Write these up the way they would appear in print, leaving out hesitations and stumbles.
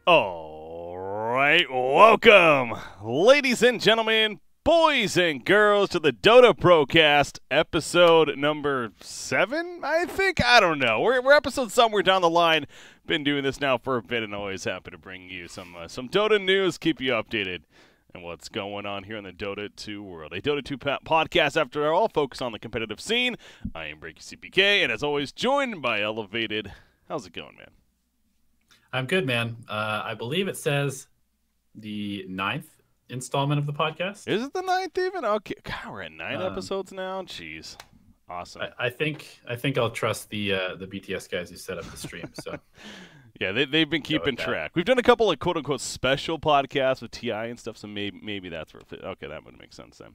All right, welcome, ladies and gentlemen, boys and girls, to the DotA Procast, episode number 7, I think? I don't know. We're episode somewhere down the line. Been doing this now for a bit and always happy to bring you some Dota news, keep you updated on what's going on here in the Dota 2 world. A Dota 2 podcast, after all, focus on the competitive scene. I am BreakyCPK, and as always, joined by Elevated. How's it going, man? I'm good, man. I believe it says the 9th installment of the podcast. Is it the 9th even? Okay, God, we're at 9 episodes now. Jeez, awesome. I think I'll trust the BTS guys who set up the stream. So yeah, they've been keeping track. We've done a couple of quote unquote special podcasts with TI and stuff, so maybe that's worth it. Okay, that would make sense then.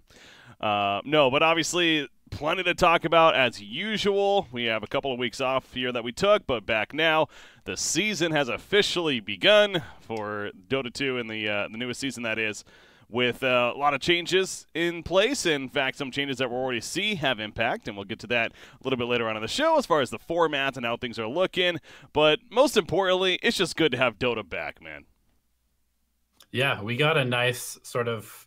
No, but obviously plenty to talk about as usual. We have a couple of weeks off here that we took, but back now. The season has officially begun for Dota 2 and the newest season, that is, with a lot of changes in place. In fact, some changes that we already see have impact, and we'll get to that a little bit later on in the show as far as the format and how things are looking. But most importantly, it's just good to have Dota back, man. Yeah, we got a nice sort of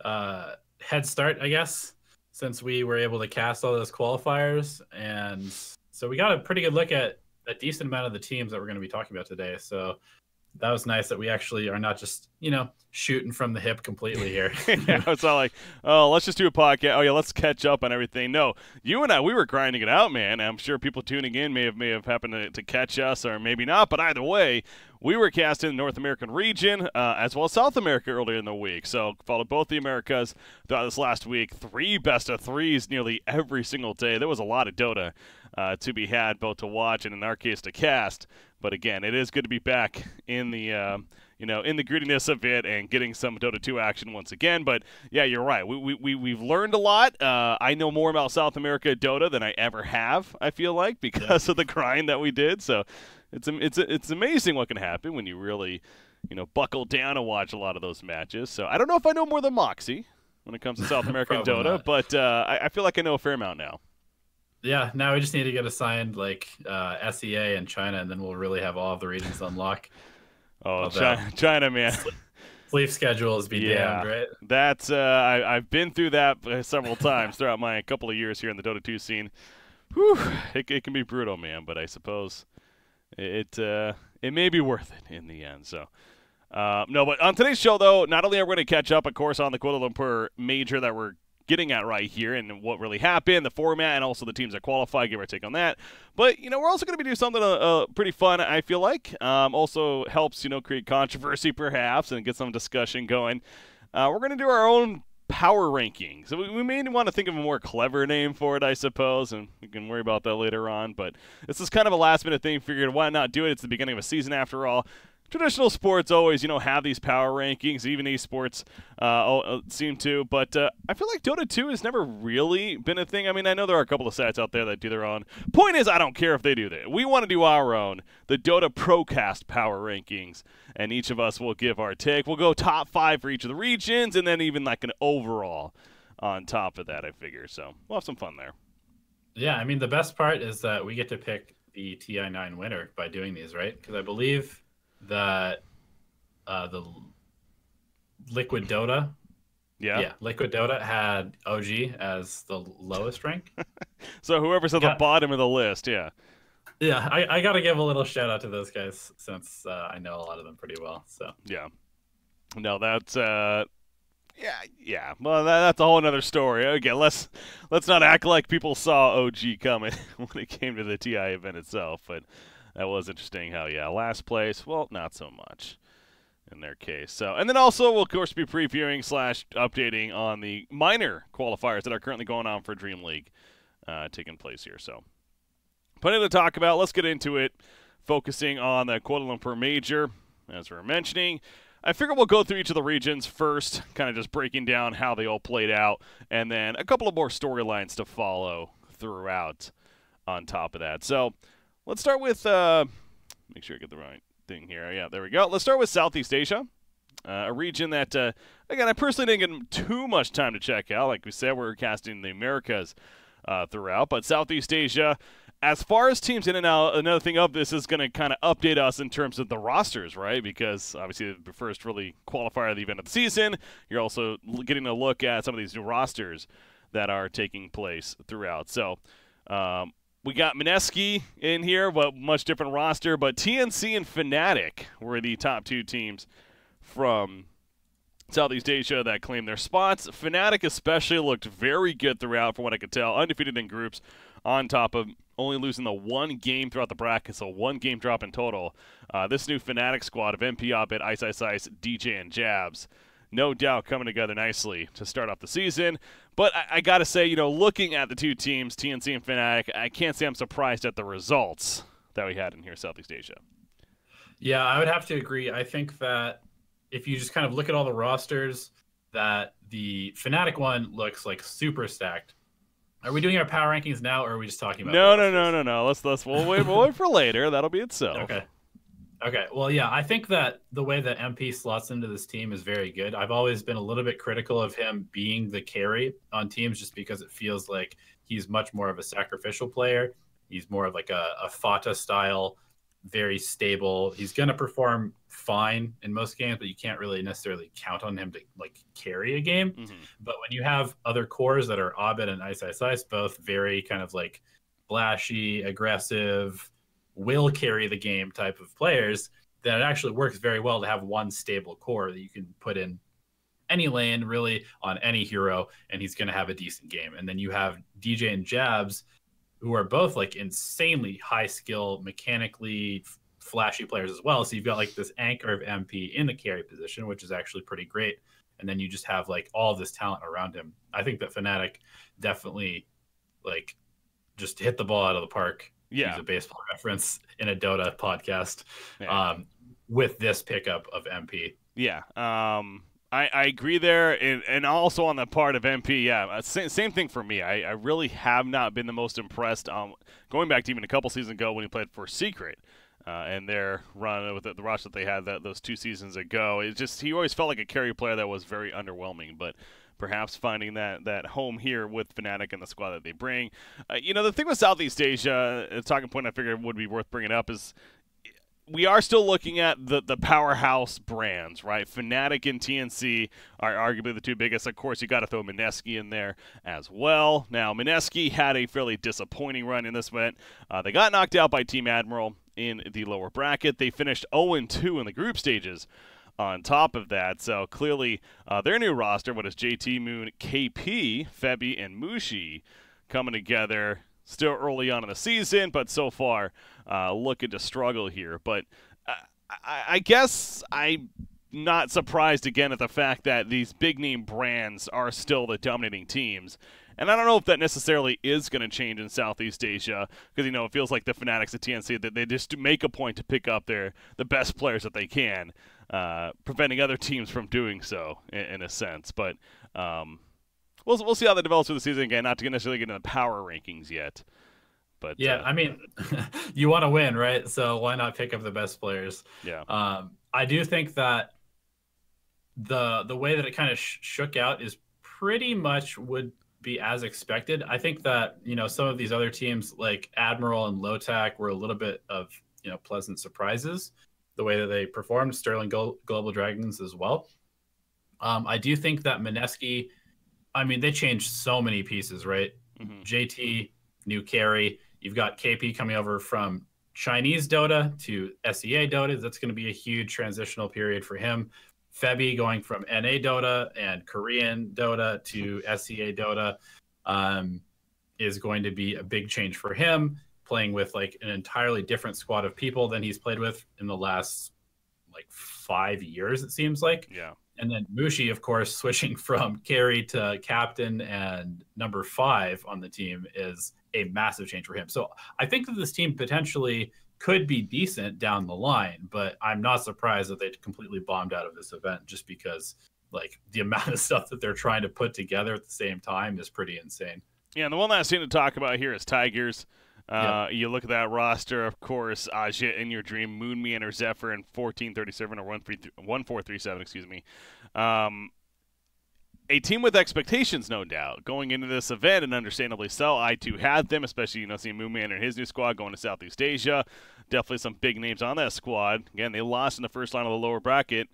head start, I guess, since we were able to cast all those qualifiers. And so we got a pretty good look at a decent amount of the teams that we're going to be talking about today. So that was nice that we actually are not just, shooting from the hip completely here. Yeah, it's not like, oh, let's just do a podcast. Oh, yeah, let's catch up on everything. No, you and I, we were grinding it out, man. I'm sure people tuning in may have happened to catch us or maybe not. But either way, we were cast in the North American region as well as South America earlier in the week. So followed both the Americas throughout this last week. 3 best of 3s nearly every single day. There was a lot of Dota to be had, both to watch and in our case to cast. But again, it is good to be back in the in the grittiness of it and getting some Dota 2 action once again. But yeah, you're right. We've learned a lot. I know more about South America Dota than I ever have, I feel like, because of the grind that we did. So it's amazing what can happen when you really, buckle down and watch a lot of those matches. So I don't know if I know more than Moxie when it comes to South American Dota, not. But I feel like I know a fair amount now. Yeah, now we just need to get assigned like SEA and China, and then we'll really have all of the regions unlock. Oh, China, man. Sleep schedules be damned, right? That's I've been through that several times throughout my couple of years here in the Dota 2 scene. Whew, it can be brutal, man, but I suppose it may be worth it in the end. So no, but on today's show, though, not only are we going to catch up, of course, on the Kuala Lumpur major that we're getting at right here and what really happened, the format, and also the teams that qualify, give our take on that. But, we're also going to be doing something pretty fun, I feel like. Also helps, create controversy perhaps and get some discussion going. We're going to do our own power rankings. So we may want to think of a more clever name for it, I suppose, and we can worry about that later on. But this is kind of a last-minute thing. Figured, why not do it? It's the beginning of a season after all. Traditional sports always, have these power rankings. Even esports seem to. But I feel like Dota 2 has never really been a thing. I mean, I know there are a couple of sites out there that do their own. Point is, I don't care if they do that. We want to do our own, the DotA Procast power rankings. And each of us will give our take. We'll go top 5 for each of the regions, and then even like an overall on top of that, I figure. So we'll have some fun there. Yeah, I mean, the best part is that we get to pick the TI9 winner by doing these, right? Because I believe that the Liquid Dota, Liquid Dota had OG as the lowest rank. So whoever's at the bottom of the list, yeah, I got to give a little shout out to those guys since I know a lot of them pretty well. So yeah, no, that's yeah. Well, that's a whole other story. Again, let's not act like people saw OG coming when it came to the TI event itself, but. That was interesting how, last place, well, not so much in their case. So, and then also we'll, of course, be previewing / updating on the minor qualifiers that are currently going on for Dream League taking place here. So, plenty to talk about. Let's get into it, focusing on the Kuala Lumpur Major, as we were mentioning. I figure we'll go through each of the regions first, kind of just breaking down how they all played out, and then a couple of more storylines to follow throughout on top of that. So, let's start with, make sure I get the right thing here. Yeah, there we go. Let's start with Southeast Asia, a region that, again, I personally didn't get too much time to check out. Like we said, we're casting the Americas throughout. But Southeast Asia, as far as teams in and out, another thing of this is going to kind of update us in terms of the rosters, right? Because obviously the first really qualifier of the event of the season, you're also getting a look at some of these new rosters that are taking place throughout. So we got Mineski in here, but much different roster. But TNC and Fnatic were the top two teams from Southeast Asia that claimed their spots. Fnatic especially looked very good throughout, from what I could tell. Undefeated in groups, on top of only losing the one game throughout the bracket, so one game drop in total. This new Fnatic squad of MP, Obbit, Ice Ice Ice, DJ, and Jabs, no doubt coming together nicely to start off the season. But I got to say, looking at the two teams, TNC and Fnatic, I can't say I'm surprised at the results that we had in here, Southeast Asia. Yeah, I would have to agree. I think that if you just kind of look at all the rosters, that the Fnatic one looks like super stacked. Are we doing our power rankings now, or are we just talking about? No. We'll wait for later. That'll be itself. Okay. Well, yeah, I think that the way that MP slots into this team is very good. I've always been a little bit critical of him being the carry on teams, just because it feels like he's much more of a sacrificial player. He's more of like a Fata style, very stable. He's going to perform fine in most games, but you can't really necessarily count on him to like carry a game. Mm-hmm. But when you have other cores that are Obbit and Ice Ice Ice, both very kind of like flashy, aggressive, will carry the game type of players, then it actually works very well to have one stable core that you can put in any lane, really, on any hero, and he's going to have a decent game. And then you have DJ and Jabs, who are both like insanely high skill, mechanically flashy players as well. So you've got like this anchor of MP in the carry position, which is actually pretty great. And then you just have like all of this talent around him. I think that Fnatic definitely like just hit the ball out of the park. Yeah. Use a baseball reference in a Dota podcast with this pickup of MP. Yeah. I agree there, and also on the part of MP, yeah, same thing for me. I really have not been the most impressed. Going back to even a couple seasons ago when he played for Secret, and their run with the roster that they had those 2 seasons ago, he always felt like a carry player that was very underwhelming. But perhaps finding that home here with Fnatic and the squad that they bring. The thing with Southeast Asia, a talking point I figured would be worth bringing up is, we are still looking at the powerhouse brands, right? Fnatic and TNC are arguably the two biggest. Of course, you got to throw Mineski in there as well. Now, Mineski had a fairly disappointing run in this event. They got knocked out by Team Admiral in the lower bracket. They finished 0-2 in the group stages on top of that. So clearly, their new roster, what is JT, Moon, KP, Febby, and Mushi, coming together still early on in the season, but so far looking to struggle here. But I guess I'm not surprised again at the fact that these big-name brands are still the dominating teams. And I don't know if that necessarily is going to change in Southeast Asia, because, it feels like the Fnatic at TNC, that they just make a point to pick up the best players that they can, preventing other teams from doing so, in a sense. But we'll see how that develops through the season. Again, not to necessarily get into the power rankings yet. But yeah, I mean, you want to win, right? So why not pick up the best players? Yeah. I do think that the way that it kind of shook out is pretty much would be as expected. I think that, some of these other teams like Admiral and Lotac were a little bit of, pleasant surprises, the way that they performed. Sterling Global Dragons as well. I do think that Mineski, they changed so many pieces, right? Mm-hmm. JT, new carry. You've got KP coming over from Chinese Dota to SEA Dota. That's going to be a huge transitional period for him. Febby going from NA Dota and Korean Dota to SEA Dota is going to be a big change for him, playing with like an entirely different squad of people than he's played with in the last 5 years, it seems like. Yeah. And then Mushi, of course, switching from carry to captain and number 5 on the team is a massive change for him. So I think that this team potentially could be decent down the line, but I'm not surprised that they completely bombed out of this event, just because the amount of stuff that they're trying to put together at the same time is pretty insane. Yeah, and the one last thing to talk about here is Tigers. Yep. You look at that roster, of course, Ajit in your dream, Moon Meander, Zephyr, and 1437 or 1437, excuse me. a team with expectations, no doubt, going into this event, and understandably so. I too had them, especially seeing Moonman and his new squad going to Southeast Asia. Definitely some big names on that squad. Again, they lost in the first line of the lower bracket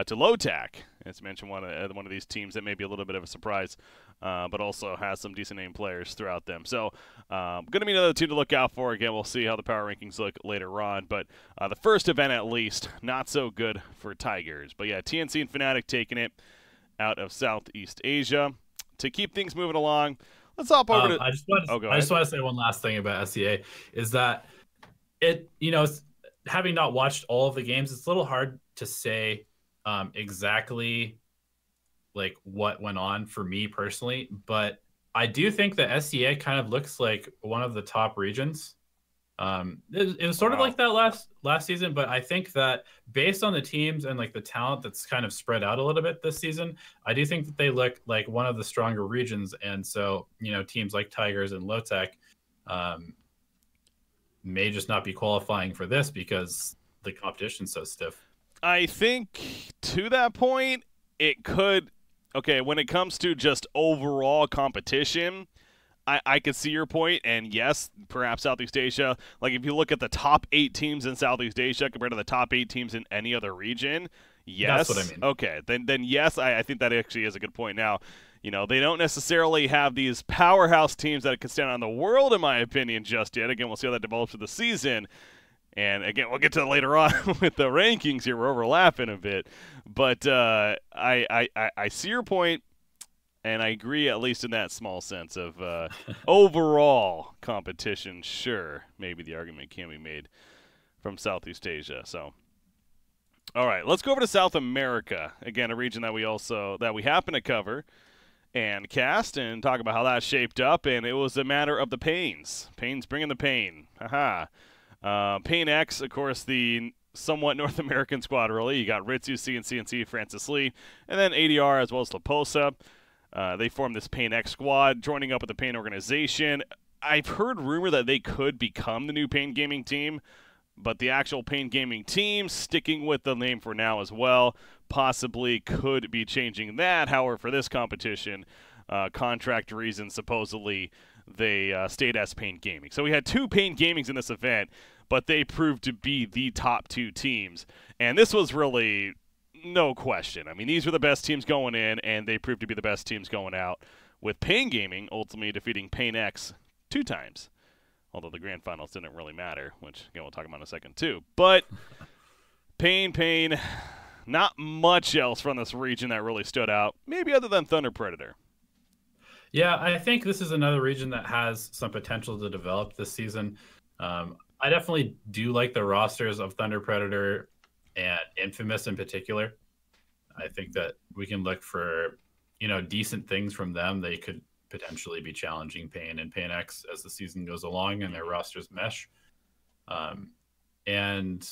to Low-Tac. As mentioned, one of these teams that may be a little bit of a surprise, but also has some decent name players throughout them. So, going to be another team to look out for. Again, we'll see how the power rankings look later on. But the first event, at least, not so good for Tigers. But yeah, TNC and Fnatic taking it out of Southeast Asia. To keep things moving along, let's hop over to... I just want to say one last thing about SEA, is that having not watched all of the games, it's a little hard to say exactly like what went on for me personally, but I do think that SEA kind of looks like one of the top regions. It was sort of like that last season, but I think that based on the teams and like the talent that's kind of spread out a little bit this season, I do think that they look like one of the stronger regions. And so, teams like Tigers and Low-Tac may just not be qualifying for this because the competition's so stiff. I think to that point, it could. Okay, when it comes to just overall competition, I could see your point, and yes, perhaps Southeast Asia. Like, if you look at the top 8 teams in Southeast Asia compared to the top 8 teams in any other region, yes. That's what I mean. Okay, then yes, I think that actually is a good point. Now, they don't necessarily have these powerhouse teams that could stand on the world, in my opinion, just yet. Again, we'll see how that develops through the season. And again, we'll get to it later on with the rankings here. We're overlapping a bit. But I see your point. And I agree, at least in that small sense of overall competition. Sure, maybe the argument can be made from Southeast Asia. So, all right, let's go over to South America. Again, a region that we happen to cover and cast and talk about how that shaped up. And it was a matter of the Pains. Pains bringing the pain. Haha. Pain X, of course, the somewhat North American squad, really. You got Ritsu, CNC, Francis Lee, and then ADR as well as Laposa. They formed this Pain X squad, joining up with the Pain organization. I've heard rumor that they could become the new Pain Gaming team, but the actual Pain Gaming team, sticking with the name for now as well, possibly could be changing that. However, for this competition, contract reasons, supposedly, they stayed as Pain Gaming. So we had 2 Pain Gamings in this event, but they proved to be the top 2 teams. And this was really... no question. I mean, these were the best teams going in, and they proved to be the best teams going out, with Pain Gaming ultimately defeating Pain X 2 times. Although the grand finals didn't really matter, which, again, we'll talk about in a second, too. But Pain, not much else from this region that really stood out, maybe other than Thunder Predator. Yeah, I think this is another region that has some potential to develop this season. I definitely do like the rosters of Thunder Predator and Infamous in particular. I think that we can look for, decent things from them. They could potentially be challenging Pain and Pain X as the season goes along and their rosters mesh. And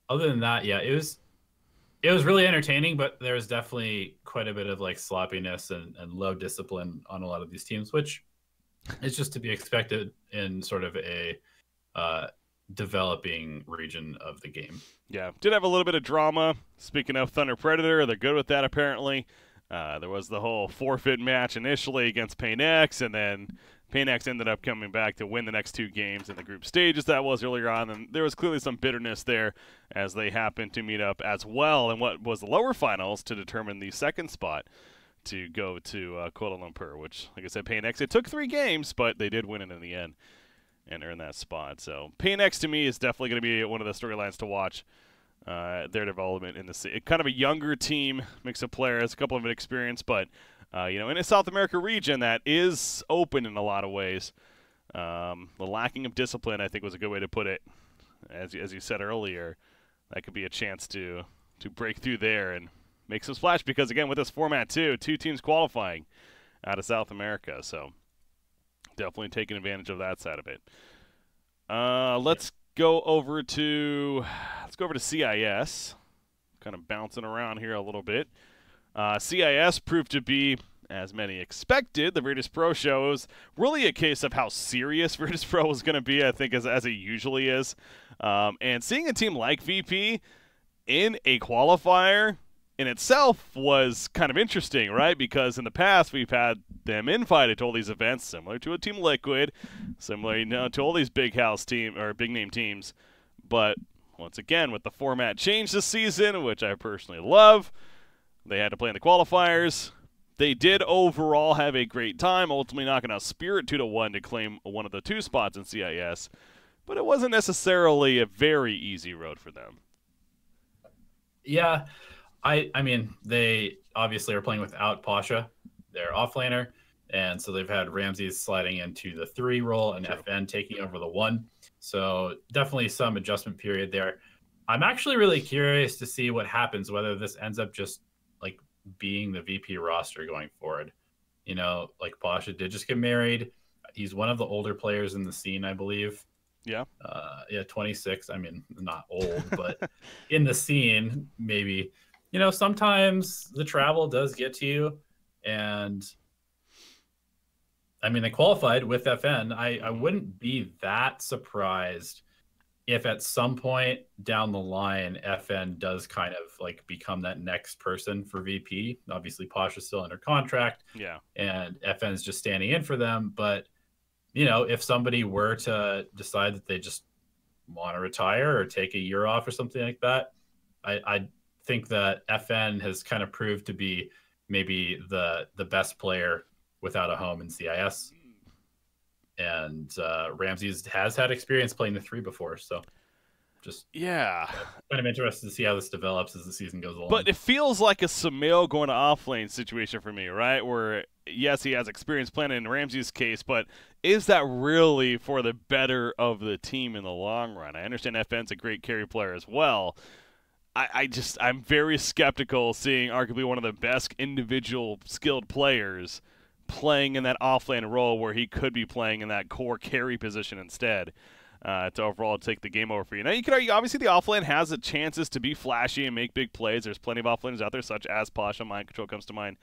other than that, yeah, it was really entertaining, but there was definitely quite a bit of like sloppiness and low discipline on a lot of these teams, which is just to be expected in sort of a developing region of the game. Yeah, did have a little bit of drama. Speaking of Thunder Predator, they're good with that apparently. There was the whole forfeit match initially against Pain X, and then Pain X ended up coming back to win the next 2 games in the group stages that was earlier on, and there was clearly some bitterness there as they happened to meet up as well in what was the lower finals to determine the second spot to go to Kuala Lumpur, which, like I said, Pain X, it took 3 games, but they did win it in the end and earn that spot. So Pain X to me is definitely going to be one of the storylines to watch. Their development in the kind of a younger team, mix of players, a couple of experience, but in a South America region that is open in a lot of ways. The lacking of discipline, I think, was a good way to put it. As you said earlier, that could be a chance to break through there and make some splash. Because again, with this format too, 2 teams qualifying out of South America, so definitely taking advantage of that side of it. Let's go over to CIS. Kind of bouncing around here a little bit. CIS proved to be, as many expected, the Virtus Pro show. It was really a case of how serious Virtus Pro was going to be, I think, as it usually is. And seeing a team like VP in a qualifier in itself was kind of interesting, right? Because in the past we've had them invited to all these events, similar to a Team Liquid, similar to all these big house team or big name teams. But once again, with the format change this season, which I personally love, they had to play in the qualifiers. They did overall have a great time, ultimately knocking out Spirit 2-1 to claim one of the 2 spots in CIS. But it wasn't necessarily a very easy road for them. Yeah, I mean, they obviously are playing without Pasha, their offlaner, and so they've had Ramses sliding into the 3 role and FN taking over the 1. So definitely some adjustment period there. I'm actually really curious to see what happens, whether this ends up just like being the VP roster going forward. You know, like Pasha did just get married. He's one of the older players in the scene, I believe. Yeah. 26. I mean, not old, but in the scene, maybe. You know, sometimes the travel does get to you. And I mean, they qualified with FN. I wouldn't be that surprised if at some point down the line, FN does kind of like become that next person for VP. Obviously, Pasha's still under contract. Yeah. And FN's just standing in for them. But, you know, if somebody were to decide that they just want to retire or take a year off or something like that, I think that FN has kind of proved to be maybe the best player without a home in CIS. And Ramses has had experience playing the 3 before, so just kind of interested to see how this develops as the season goes along. But it feels like a Sumail going to offlane situation for me, right? Where yes, he has experience playing in Ramses' case, but is that really for the better of the team in the long run? I understand FN's a great carry player as well. I'm very skeptical seeing arguably one of the best individual skilled players playing in that offlane role where he could be playing in that core carry position instead to overall take the game over for you. Now, you could argue, obviously, the offlane has the chances to be flashy and make big plays. There's plenty of offlaners out there, such as Pasha, Mind Control comes to mind,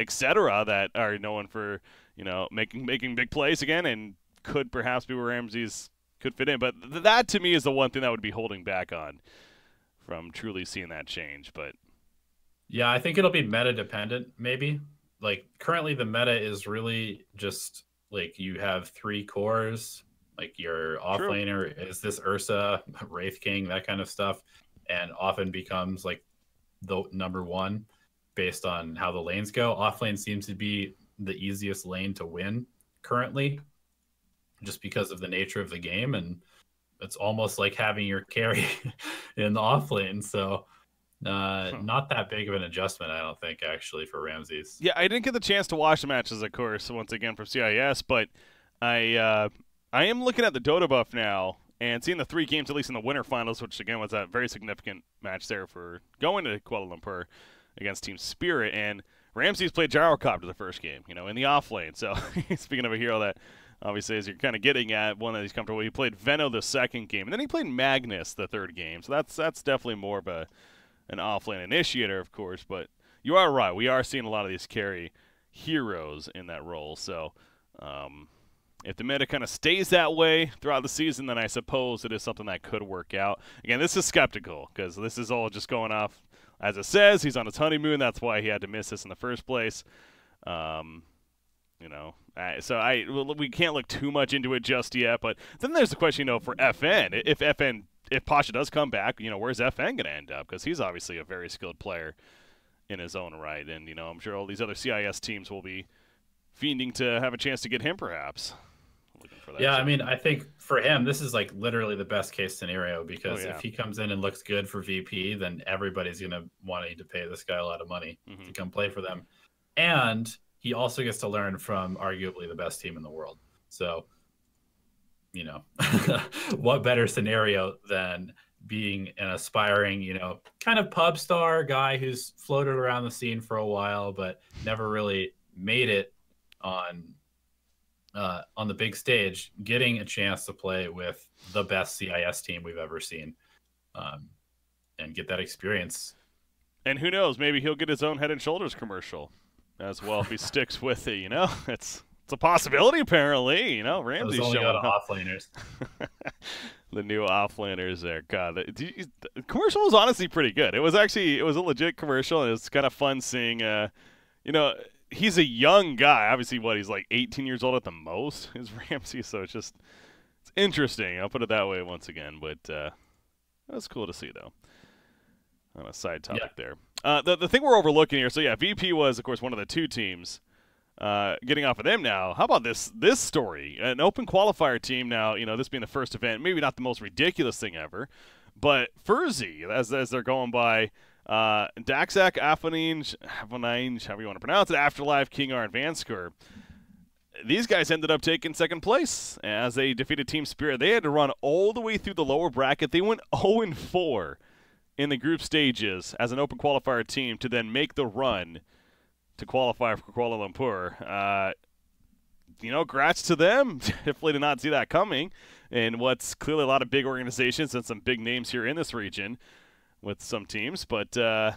etc., that are known for, you know, making big plays again and could perhaps be where Ramses could fit in. But that, to me, is the one thing that would be holding back on from truly seeing that change. But yeah, I think it'll be meta dependent, maybe. Like currently the meta is really just like you have 3 cores, like your offlaner is this Ursa, Wraith King, that kind of stuff, and often becomes like the number 1 based on how the lanes go. Offlane seems to be the easiest lane to win currently just because of the nature of the game, and it's almost like having your carry in the offlane. So not that big of an adjustment, I don't think, actually, for Ramses. Yeah, I didn't get the chance to watch the matches, of course, once again from CIS, but I am looking at the Dota buff now and seeing the 3 games, at least in the winter finals, which again was a very significant match there for going to Kuala Lumpur against Team Spirit, and Ramses played Gyrocopter the first game, you know, in the offlane. So speaking of a hero that obviously, as you're kind of getting at, one that he's comfortable with, he played Veno the second game, and then he played Magnus the third game. So that's definitely more of an offlane initiator, of course. But you are right. We are seeing a lot of these carry heroes in that role. So if the meta kind of stays that way throughout the season, then I suppose it is something that could work out. Again, this is skeptical because this is all just going off, as it says, he's on his honeymoon. That's why he had to miss this in the first place. You know, so we can't look too much into it just yet. But then there's the question, you know, for FN. If Pasha does come back, you know, where's FN going to end up? Because he's obviously a very skilled player in his own right. And, you know, I'm sure all these other CIS teams will be fiending to have a chance to get him, perhaps. Yeah, I mean, I think for him, this is like literally the best case scenario because if he comes in and looks good for VP, then everybody's going to want to pay this guy a lot of money to come play for them. And he also gets to learn from arguably the best team in the world. So, you know, what better scenario than being an aspiring, you know, kind of pub star guy who's floated around the scene for a while, but never really made it on the big stage, getting a chance to play with the best CIS team we've ever seen, and get that experience. And who knows, maybe he'll get his own Head and Shoulders commercial as well if he sticks with it, you know? It's a possibility, apparently, you know. Ramsey's showing up. Offlaners. the new offlanders there. God, the commercial was honestly pretty good. It was a legit commercial, and it's kind of fun seeing. He's a young guy. Obviously, he's like 18 years old at the most. Is Ramsey? So it's interesting. I'll put it that way once again. But that's cool to see, though. On a side topic there. The thing we're overlooking here. So yeah, VP was of course one of the two teams. Getting off of them now, how about this story? An open qualifier team now, this being the first event, maybe not the most ridiculous thing ever, but Furzy, as they're going by, Daxak, Afaninge, however you want to pronounce it, Afterlife, Kingar, and Vansker. These guys ended up taking second place as they defeated Team Spirit. They had to run all the way through the lower bracket. They went 0-4 in the group stages as an open qualifier team to then make the run to qualify for Kuala Lumpur. Congrats to them. Definitely did not see that coming. And what's clearly a lot of big organizations and some big names here in this region with some teams. But going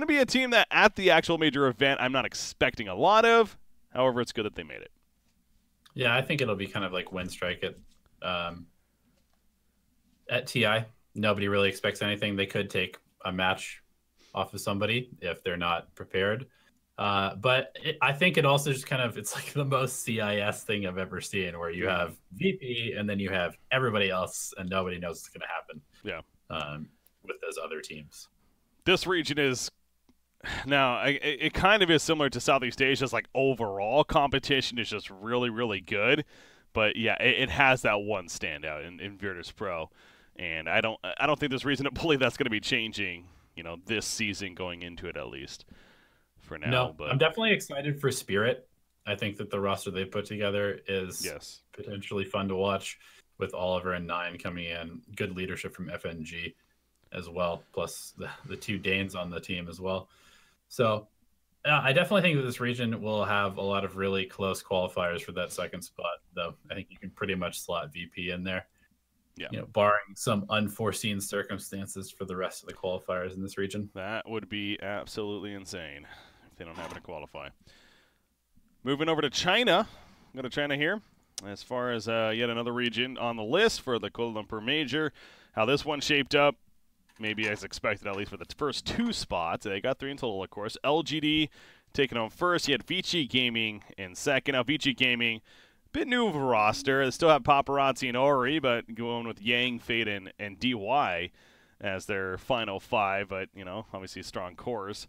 to be a team that at the actual major event I'm not expecting a lot of. However, it's good that they made it. Yeah, I think it'll be kind of like Winstrike at TI. Nobody really expects anything. They could take a match off of somebody if they're not prepared. But I think it also just it's like the most CIS thing I've ever seen, where you have VP and then you have everybody else and nobody knows what's going to happen. Yeah. With those other teams. This region is now, it kind of is similar to Southeast Asia's overall competition is just really, really good. But yeah, it has that one standout in Virtus Pro. And I don't think there's reason to believe that's going to be changing, this season going into it, at least for now. No, but I'm definitely excited for Spirit. I think that the roster they put together is potentially fun to watch, with Oliver and Nine coming in. Good leadership from FNG as well, plus the two Danes on the team as well. So I definitely think that this region will have a lot of really close qualifiers for that second spot, though. I think you can pretty much slot VP in there. Yeah. Barring some unforeseen circumstances for the rest of the qualifiers in this region. That would be absolutely insane if they don't happen to qualify. Moving over to China. Go to China here. As far as yet another region on the list for the Kuala Lumpur Major. How this one shaped up, maybe as expected, at least for the first two spots. They got three in total, of course. LGD taking home first. You had Vici Gaming in second. Now, Vici Gaming, bit new of a roster. They still have Paparazzi and Ori, but going with Yang, Fade, and DY as their final five. But, obviously strong cores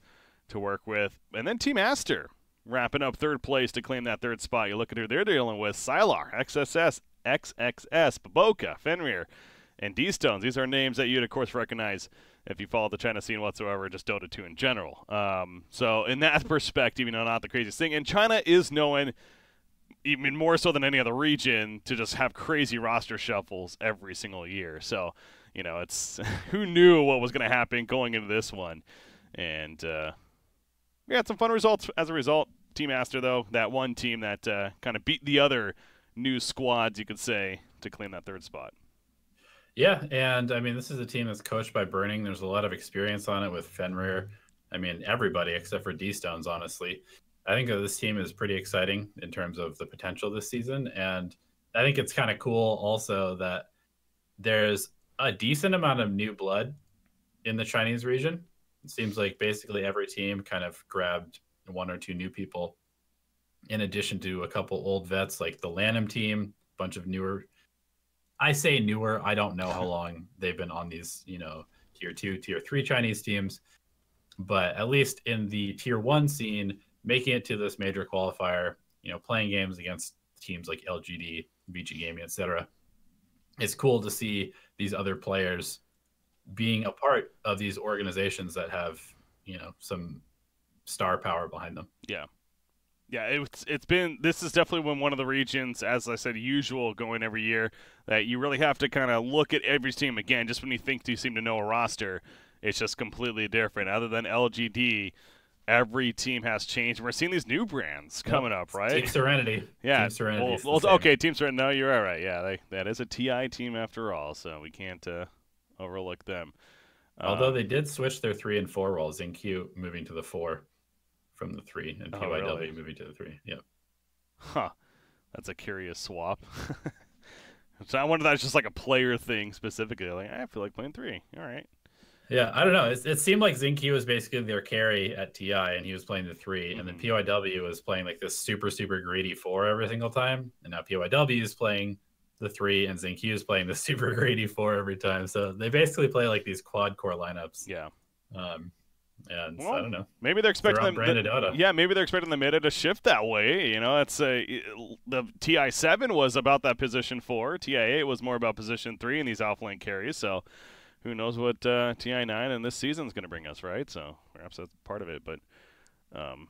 to work with. And then Team Aster wrapping up third place to claim that third spot. You look at who they're dealing with. Sylar, XXS, Baboka, Fenrir, and D-Stones. These are names that you'd, of course, recognize if you follow the China scene whatsoever, just Dota 2 in general. So in that perspective, not the craziest thing. And China is known, even more so than any other region, to just have crazy roster shuffles every single year. So, it's who knew what was going to happen going into this one. And we had some fun results as a result. Team Aster, though, that one team that kind of beat the other new squads, you could say, to claim that third spot. Yeah, and this is a team that's coached by Burning. There's a lot of experience on it with Fenrir. Everybody except for D-Stones, honestly. I think that this team is pretty exciting in terms of the potential this season. And I think it's kind of cool also that there's a decent amount of new blood in the Chinese region. It seems like basically every team kind of grabbed one or two new people, in addition to a couple old vets like the Lanham team, a bunch of newer. I say newer. I don't know how long they've been on these, tier 2, tier 3 Chinese teams. But at least in the tier 1 scene, making it to this major qualifier, playing games against teams like LGD, VG Gaming, etc. It's cool to see these other players being a part of these organizations that have, some star power behind them. Yeah. Yeah, this is definitely one of the regions, as I said, usual going every year, that you really have to kind of look at every team again. Just when you think you seem to know a roster, it's just completely different. Other than LGD, every team has changed. We're seeing these new brands coming up, right? Team Serenity. Yeah. Team Serenity. Okay, Team Serenity. No, you're right. Yeah, that is a TI team after all, so we can't overlook them. Although they did switch their 3 and 4 roles, in Q moving to the 4 from the 3, and PYW moving to the 3. Yep. Huh. That's a curious swap. So I wonder if that's just like a player thing specifically. Like, I feel like playing 3. All right. Yeah, I don't know. It seemed like Zinky was basically their carry at TI, and he was playing the 3, and then PYW was playing like this super greedy 4 every single time, and now PYW is playing the 3, and Zinky is playing the super greedy 4 every time. So they basically play like these quad core lineups. Yeah. And well, I don't know. Maybe they're expecting Dota. Yeah, maybe they're expecting the meta to shift that way. You know, it's the TI7 was about that position 4. TI8 was more about position 3 in these offlane carries. So who knows what TI9 and this season's going to bring us, right? So perhaps that's part of it. But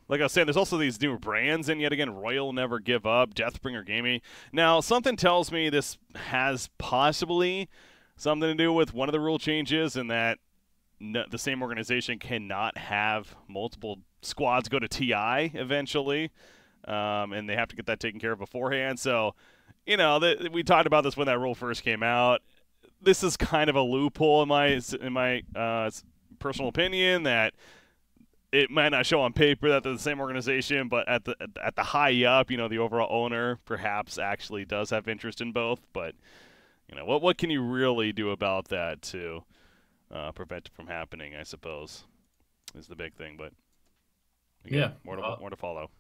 like I was saying, there's also these new brands, and yet again, Royal Never Give Up, Deathbringer Gaming. Now, something tells me this has possibly something to do with one of the rule changes, and that the same organization cannot have multiple squads go to TI eventually, and they have to get that taken care of beforehand. So, you know, we talked about this when that rule first came out. This is kind of a loophole in my personal opinion, that it might not show on paper that they're the same organization, but at the high up, you know, the overall owner perhaps actually does have interest in both. But you know, what can you really do about that to prevent it from happening, I suppose, is the big thing. But again, more to follow.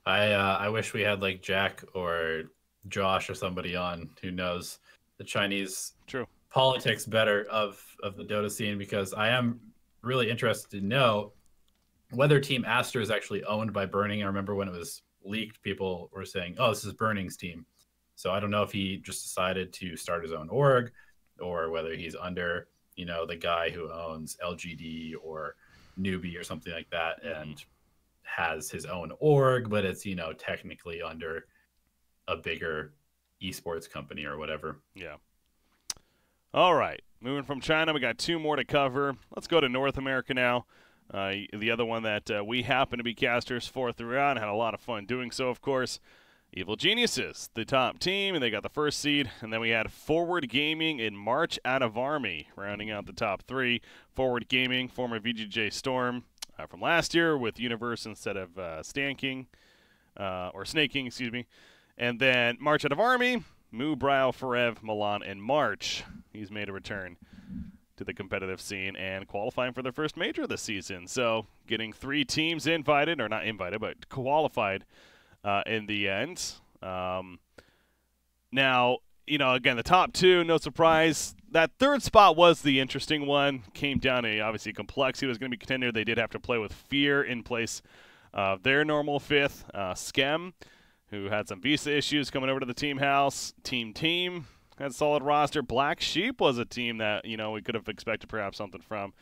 I wish we had like Jack or Josh or somebody on who knows the Chinese politics better of the Dota scene, because I am really interested to know whether Team Aster is actually owned by Burning. I remember when it was leaked, people were saying, "Oh, this is Burning's team." So I don't know if he just decided to start his own org, or whether he's under, you know, the guy who owns LGD or Newbie or something like that, and has his own org, but it's, you know, technically under a bigger esports company or whatever. Yeah. All right. Moving from China, we got 2 more to cover. Let's go to North America now. The other one that we happen to be casters for throughout, and had a lot of fun doing so, of course. Evil Geniuses, the top team, and they got the first seed. And then we had Forward Gaming and March Out of Army rounding out the top 3. Forward Gaming, former VGJ Storm from last year, with Universe instead of Snaking, excuse me. And then March Out of Army, Moo, Bryle, Forev, Milan, and March. He's made a return to the competitive scene and qualifying for their first major this season. So getting 3 teams invited, or not invited, but qualified in the end. Now, you know, again, the top 2, no surprise. That third spot was the interesting one. Came down to, obviously, Complexity was going to be contender. They did have to play with Fear in place of their normal 5th. Skem, who had some visa issues coming over to the team house. Team had a solid roster. Black Sheep was a team that, you know, we could have expected perhaps something from.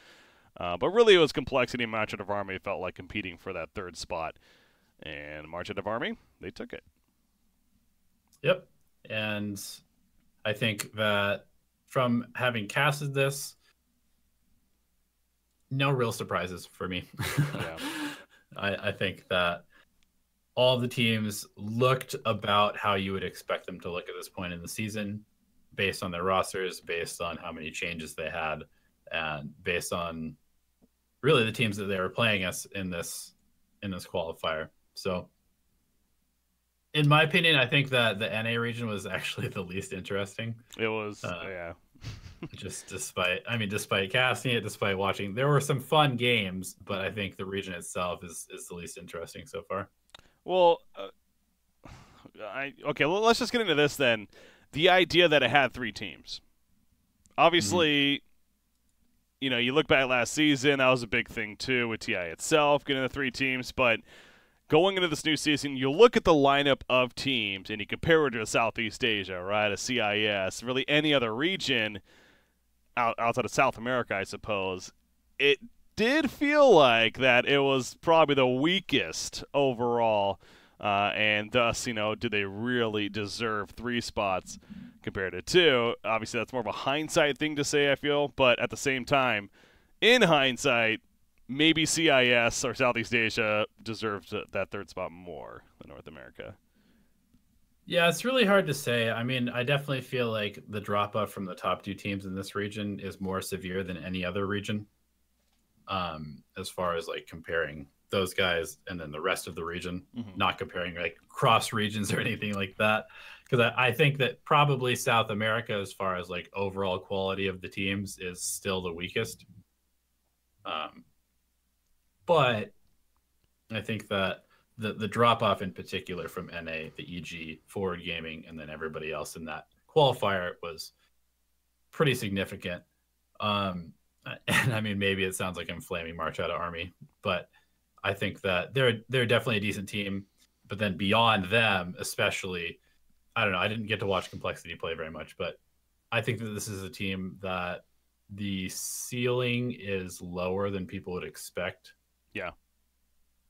But really it was Complexity and March Out of Army felt like competing for that third spot. And March Out of Army, they took it. Yep. And I think that from having casted this, no real surprises for me. Yeah. I think that all the teams looked about how you would expect them to look at this point in the season, based on their rosters, based on how many changes they had, and based on really the teams that they were playing us in this qualifier. So in my opinion, I think that the NA region was actually the least interesting. It was, yeah. Just despite casting it, despite watching, there were some fun games, but I think the region itself is the least interesting so far. Well, okay, well, let's just get into this then. The idea that it had 3 teams. Obviously, you know, you look back last season, that was a big thing too with TI itself, getting the 3 teams, but going into this new season, you look at the lineup of teams and you compare it to Southeast Asia, right? A CIS, really any other region outside of South America, I suppose. It did feel like that it was probably the weakest overall, and thus, you know, do they really deserve 3 spots compared to 2? Obviously, that's more of a hindsight thing to say, I feel, but at the same time, in hindsight, maybe CIS or Southeast Asia deserves that 3rd spot more than North America. Yeah, it's really hard to say. I mean, I definitely feel like the drop-off from the top 2 teams in this region is more severe than any other region, as far as like comparing those guys and then the rest of the region, Mhm. not comparing like cross regions or anything like that. Because I think that probably South America, as far as like overall quality of the teams, is still the weakest. But I think that the drop off in particular from NA, the EG, Forward Gaming, and then everybody else in that qualifier was pretty significant. And I mean, maybe it sounds like I'm flaming March Out of Army, but I think that they're definitely a decent team. But then beyond them, especially, I don't know. I didn't get to watch Complexity play very much, but I think that this is a team that the ceiling is lower than people would expect. Yeah.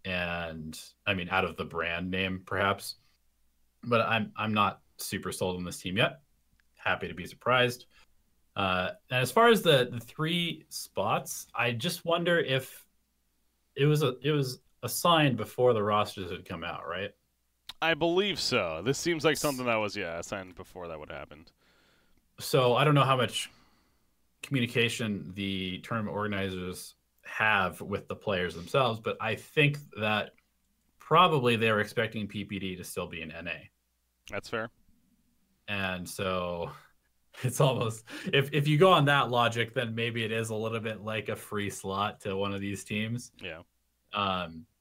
And I mean, out of the brand name, perhaps. But I'm not super sold on this team yet. Happy to be surprised. And as far as the 3 spots, I just wonder if it was assigned before the rosters had come out, right? I believe so. This seems like something that was assigned before that would happen. So I don't know how much communication the tournament organizers have with the players themselves, but I think that probably they were expecting PPD to still be in NA. That's fair. And so it's almost, if you go on that logic, then maybe it is a little bit like a free slot to one of these teams. Yeah.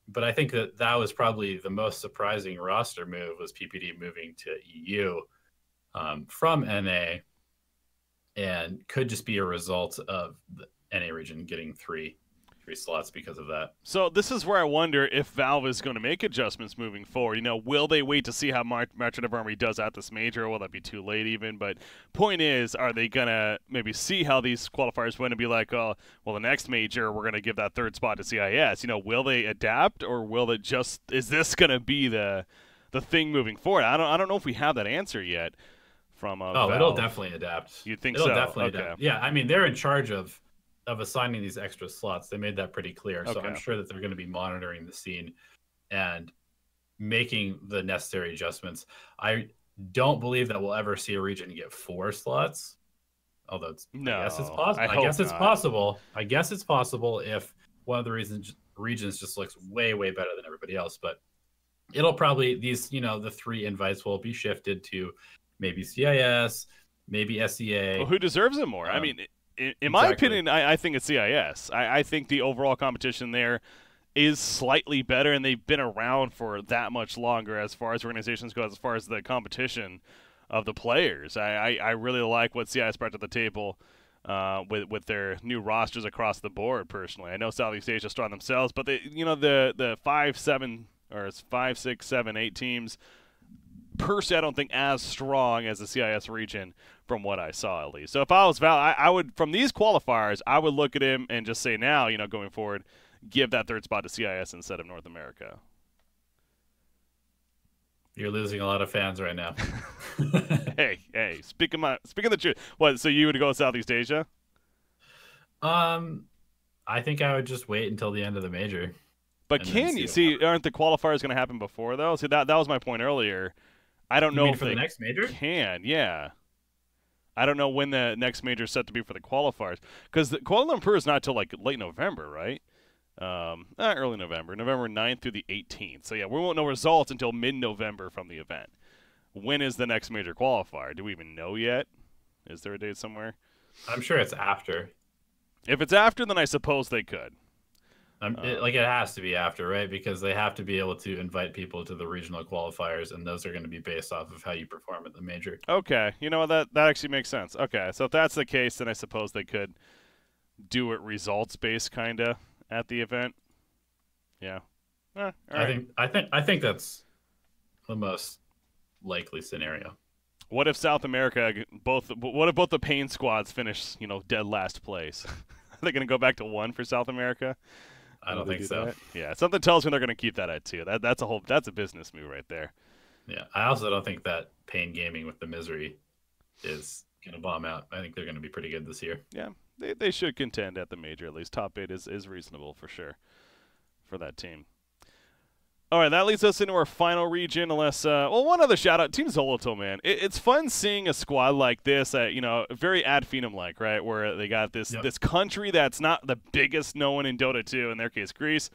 But I think that was probably the most surprising roster move, was PPD moving to EU from NA, and could just be a result of the NA region getting three slots because of that. So this is where I wonder if Valve is going to make adjustments moving forward. You know, will they wait to see how Merchant of Army does at this major, or will that be too late even? But point is, are they going to maybe see how these qualifiers went and be like, oh, well, the next major, we're going to give that 3rd spot to CIS. You know, will they adapt, or will it just, is this going to be the thing moving forward? I don't know if we have that answer yet from Valve. It'll definitely adapt. You think it'll so? Definitely adapt. Yeah, I mean, they're in charge of assigning these extra slots. They made that pretty clear. So I'm sure that they're going to be monitoring the scene and making the necessary adjustments. I don't believe that we'll ever see a region get 4 slots. Although I guess it's possible. I guess it's possible. I guess it's possible if one of the regions just looks way, way better than everybody else. But it'll probably, the 3 invites will be shifted to maybe CIS, maybe SEA. Well, who deserves it more? I mean, in my opinion, I think it's CIS. I think the overall competition there is slightly better, and they've been around for that much longer as far as organizations go, as far as the competition of the players. I really like what CIS brought to the table with their new rosters across the board, personally. I know Southeast Asia strong themselves, but they, the 5, 7, or it's 5, 6, 7, 8 teams, personally, I don't think as strong as the CIS region from what I saw, at least. So if I was Val, I would, from these qualifiers, I would look at him and just say now, going forward, give that 3rd spot to CIS instead of North America. You're losing a lot of fans right now. hey, speaking the truth. What, so you would go Southeast Asia? I think I would just wait until the end of the major. But can you see? Aren't the qualifiers going to happen before though? See, that was my point earlier. I don't know if for the next major can. Yeah, I don't know when the next major is set to be for the qualifiers, because the Kuala Lumpur is not till like late November, right? Early November, November 9th through the 18th. So yeah, we won't know results until mid-November from the event. When is the next major qualifier? Do we even know yet? Is there a date somewhere? I'm sure it's after. If it's after, then I suppose they could. It has to be after, right? Because they have to be able to invite people to the regional qualifiers, and those are going to be based off of how you perform at the major. Okay, you know what? That actually makes sense. Okay, so if that's the case, then I suppose they could do it results-based, kind of, at the event. Yeah. All right. I think that's the most likely scenario. What if South America what if both the Pain squads finish, dead last place? Are they going to go back to 1 for South America? I don't think so. Yeah, something tells me they're going to keep that at 2. That's a business move right there. Yeah, I also don't think that Pain Gaming with the Misery is going to bomb out. I think they're going to be pretty good this year. Yeah, they should contend at the major at least. Top 8 is reasonable for sure for that team. All right, that leads us into our final region. Unless, one other shout out, Team Zoloto, man. It's fun seeing a squad like this, very Ad Phenom-like, right? Where they got this country that's not the biggest known in Dota 2, in their case, Greece.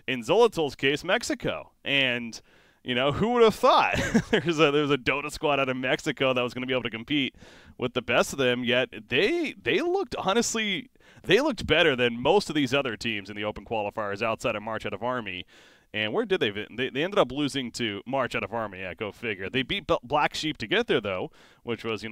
in Zolotol's case, Mexico. And who would have thought there's a Dota squad out of Mexico that was going to be able to compete with the best of them? Yet they looked better than most of these other teams in the open qualifiers outside of March out of Army. And where did they ended up losing to March out of Army? Yeah, go figure. They beat Black Sheep to get there though, which was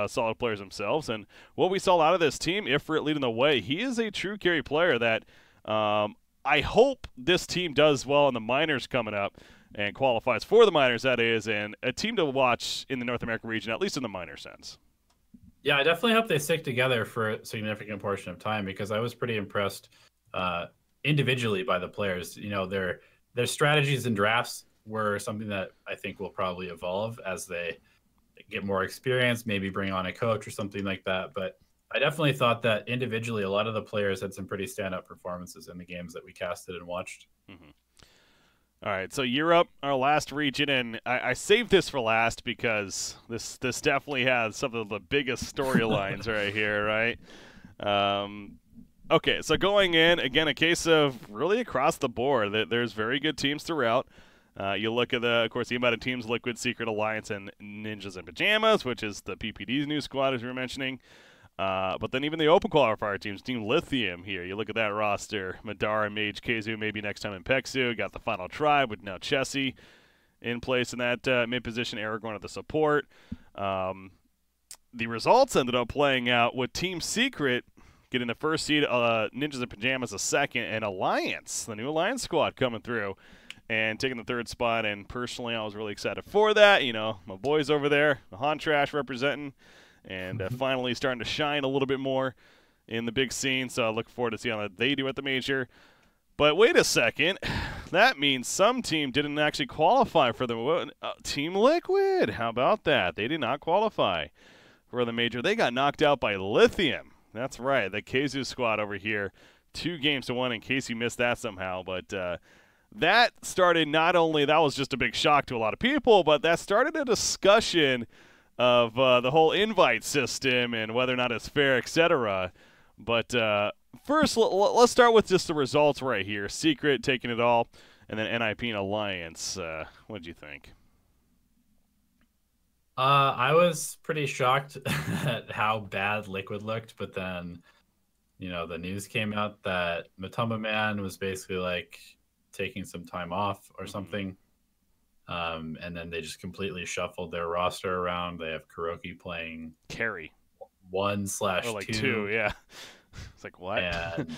solid players themselves. And what we saw out of this team, Ifrit leading the way, he is a true carry player that I hope this team does well in the minors coming up and qualifies for the minors, that is, and a team to watch in the North American region, at least in the minor sense. Yeah, I definitely hope they stick together for a significant portion of time, because I was pretty impressed individually by the players. Their strategies and drafts were something that I think will probably evolve as they get more experience, maybe bring on a coach or something like that. But I definitely thought that individually, a lot of the players had some pretty standout performances in the games that we casted and watched. Mm-hmm. All right, so Europe, our last region, and I saved this for last because this definitely has some of the biggest storylines right here, right? Okay, so going in, again, a case of really across the board. There's very good teams throughout. You look at, of course, the amount of teams, Liquid, Secret Alliance, and Ninjas in Pajamas, which is the PPD's new squad, as we were mentioning. But then even the open qualifier teams, Team Lithium here, you look at that roster, Madara, Mage, Keizu, maybe next time in Peksu, got the Final Tribe with now Chessie in place in that mid-position, Aragorn at the support. The results ended up playing out with Team Secret getting the first seed, Ninjas in Pajamas a second, and Alliance, the new Alliance squad coming through and taking the third spot. And personally, I was really excited for that. My boys over there, the Han Trash representing, and finally starting to shine a little bit more in the big scene. So I look forward to seeing how they do at the major. But wait a second. That means some team didn't actually qualify for the Team Liquid. How about that? They did not qualify for the major. They got knocked out by Lithium. That's right. The Keizu squad over here, 2-1 in case you missed that somehow. But that started not only, that was just a big shock to a lot of people, but that started a discussion of the whole invite system and whether or not it's fair, etc. But first, let's start with just the results right here. Secret taking it all, and then NIP and Alliance. What did you think? I was pretty shocked at how bad Liquid looked, but then, the news came out that Matamba Man was basically like taking some time off or something. And then they just completely shuffled their roster around. They have Kuroki playing carry 1/2. Or like 2, yeah. It's like, what? And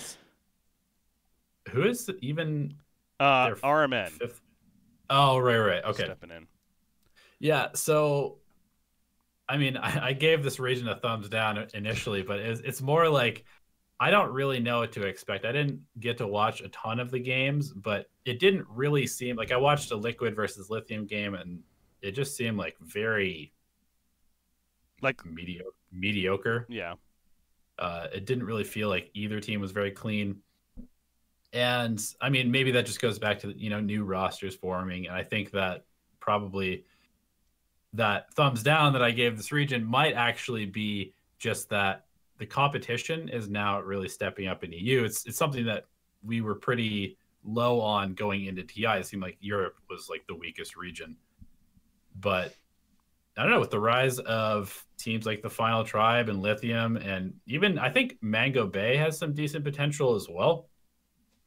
who is even RMN? Fifth? Oh, right. Okay. Stepping in. Yeah, so I mean, I gave this region a thumbs down initially, but it's more like I don't really know what to expect. I didn't get to watch a ton of the games, but it didn't really seem like I watched a Liquid versus Lithium game, and it just seemed like very mediocre. Yeah. It didn't really feel like either team was very clean. And I mean, maybe that just goes back to, new rosters forming. And I think that probably that thumbs down that I gave this region might actually be just that the competition is now really stepping up in EU. It's something that we were pretty low on going into TI. It seemed like Europe was like the weakest region. But I don't know, with the rise of teams like the Final Tribe and Lithium, and even I think Mango Bay has some decent potential as well.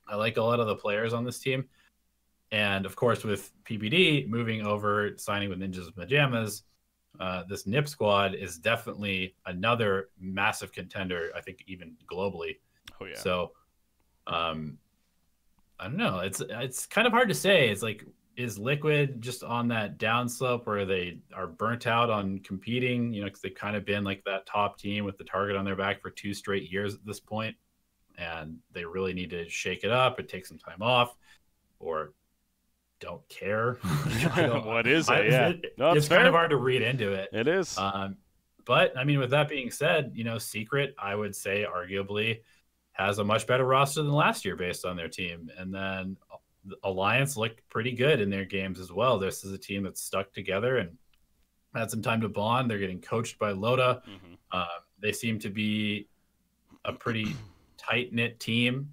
I like a lot of the players on this team. And of course, with PPD moving over, signing with Ninjas in Pajamas, this NIP squad is definitely another massive contender, I think even globally. Oh, yeah. So I don't know. It's kind of hard to say. It's like, is Liquid just on that downslope where they are burnt out on competing, because they've kind of been like that top team with the target on their back for 2 straight years at this point, and they really need to shake it up and take some time off, or don't care. What is it? Yeah. It's kind of hard to read into it. It is. But I mean, with that being said, Secret, I would say arguably has a much better roster than last year based on their team. And then Alliance looked pretty good in their games as well. This is a team that's stuck together and had some time to bond. They're getting coached by Loda. They seem to be a pretty tight-knit team.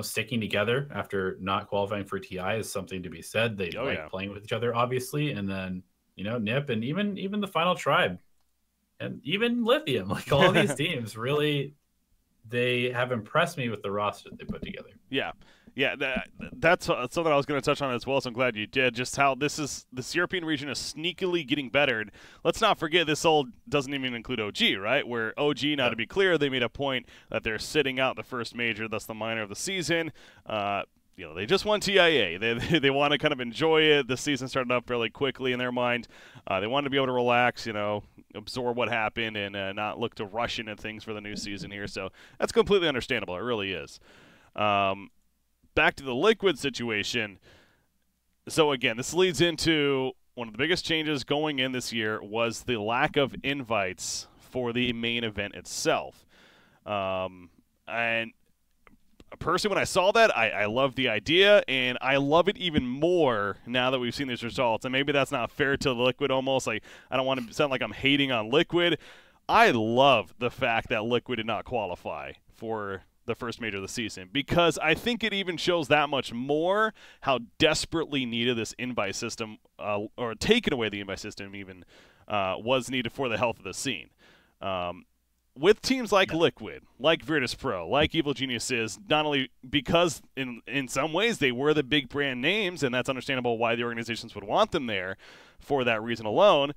sticking together after not qualifying for TI is something to be said. They like playing with each other, obviously, and then Nip and even the Final Tribe and even Lithium, like all these teams, really, they have impressed me with the roster that they put together. Yeah, that's something I was going to touch on as well, so I'm glad you did. Just how this European region is sneakily getting better. And let's not forget this all doesn't even include OG, right? Where OG, now to be clear, they made a point that they're sitting out the first major, thus the minor of the season. They just won TIA. They want to kind of enjoy it. The season started up fairly quickly in their mind. They wanted to be able to relax, absorb what happened and not look to rush into things for the new season here. So that's completely understandable. It really is. Back to the Liquid situation. So again, this leads into one of the biggest changes going in this year was the lack of invites for the main event itself. And personally, when I saw that, I love the idea, and I love it even more now that we've seen these results. And maybe that's not fair to Liquid almost. Like, I don't want to sound like I'm hating on Liquid. I love the fact that Liquid did not qualify for the first major of the season, because I think it even shows that much more how desperately needed this invite system, or taking away the invite system even, was needed for the health of the scene. With teams like Liquid, like Virtus Pro, like Evil Geniuses, not only because in some ways they were the big brand names, and that's understandable why the organizations would want them there for that reason alone,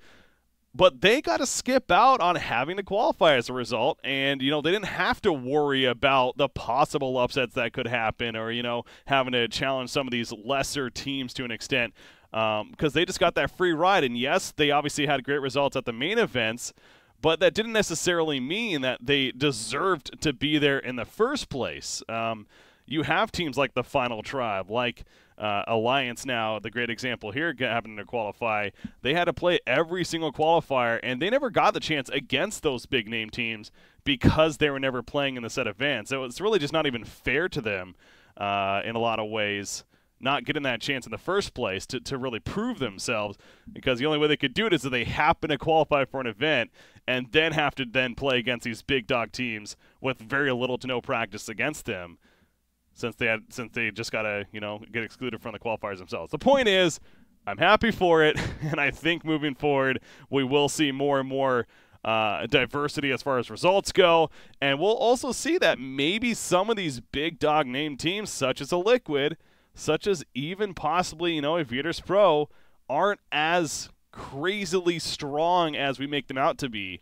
but they got to skip out on having to qualify as a result, and, they didn't have to worry about the possible upsets that could happen or, having to challenge some of these lesser teams to an extent, because they just got that free ride. And yes, they obviously had great results at the main events, but that didn't necessarily mean that they deserved to be there in the first place. You have teams like the Final Tribe, like Alliance now, the great example here, happening to qualify. They had to play every single qualifier, and they never got the chance against those big-name teams because they were never playing in the set event. So it's really just not even fair to them in a lot of ways, not getting that chance in the first place to really prove themselves, because the only way they could do it is if they happen to qualify for an event and then have to then play against these big dog teams with very little to no practice against them, since they just got to get excluded from the qualifiers themselves. The point is, I'm happy for it, and I think moving forward we will see more and more diversity as far as results go, and we'll also see that maybe some of these big dog name teams, such as a Liquid, such as even possibly a Virtus Pro, aren't as crazily strong as we make them out to be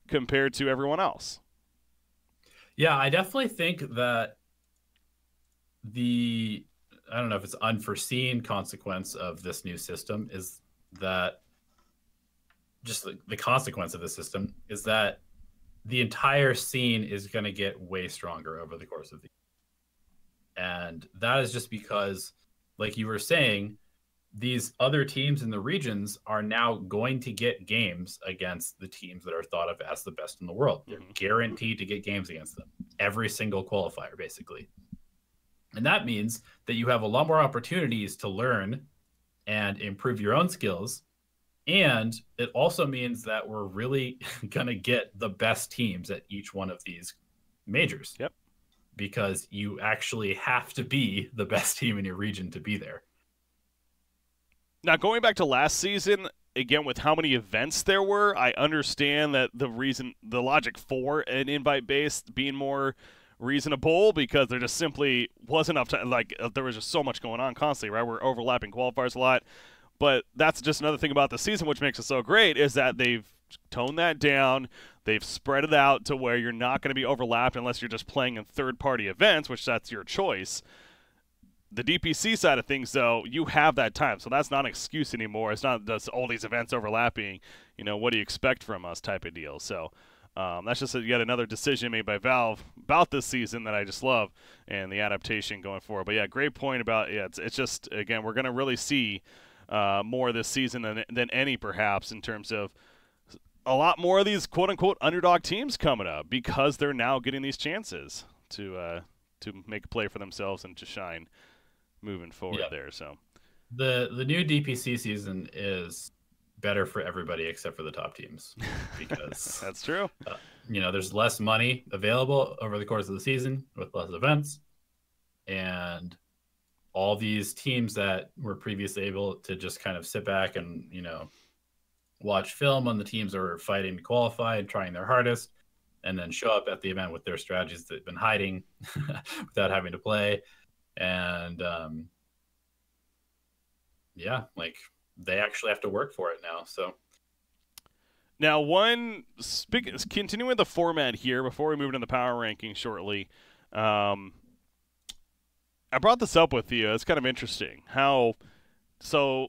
compared to everyone else. Yeah, I definitely think that I don't know if it's unforeseen consequence of this new system is that just the consequence of the system is that the entire scene is going to get way stronger over the course of the year. And that is just because, like you were saying, these other teams in the regions are now going to get games against the teams that are thought of as the best in the world. They're guaranteed to get games against them every single qualifier, basically. And that means that you have a lot more opportunities to learn and improve your own skills. And it also means that we're really going to get the best teams at each one of these majors. Yep. Because you actually have to be the best team in your region to be there. Now, going back to last season, again, with how many events there were, I understand that the logic for an invite-based being more reasonable, because there just simply wasn't enough time. Like, there was just so much going on constantly, right? We're overlapping qualifiers a lot. But that's just another thing about the season which makes it so great, is that they've toned that down. They've spread it out to where you're not going to be overlapped unless you're just playing in third-party events, which that's your choice. The DPC side of things, though, you have that time, so that's not an excuse anymore. It's not just all these events overlapping. What do you expect from us type of deal. So that's just yet another decision made by Valve about this season that I just love, and the adaptation going forward. But yeah, great point about it's just, again, we're going to really see more this season than any, perhaps, in terms of a lot more of these quote-unquote underdog teams coming up, because they're now getting these chances to make a play for themselves and to shine moving forward there. So the new DPC season is better for everybody except for the top teams, because that's true. There's less money available over the course of the season with less events. and all these teams that were previously able to just kind of sit back and, watch film on the teams that were fighting to qualify and trying their hardest, and then show up at the event with their strategies that they've been hiding without having to play. And like they actually have to work for it now. So now, continuing with the format here before we move into the power ranking shortly. I brought this up with you. It's kind of interesting so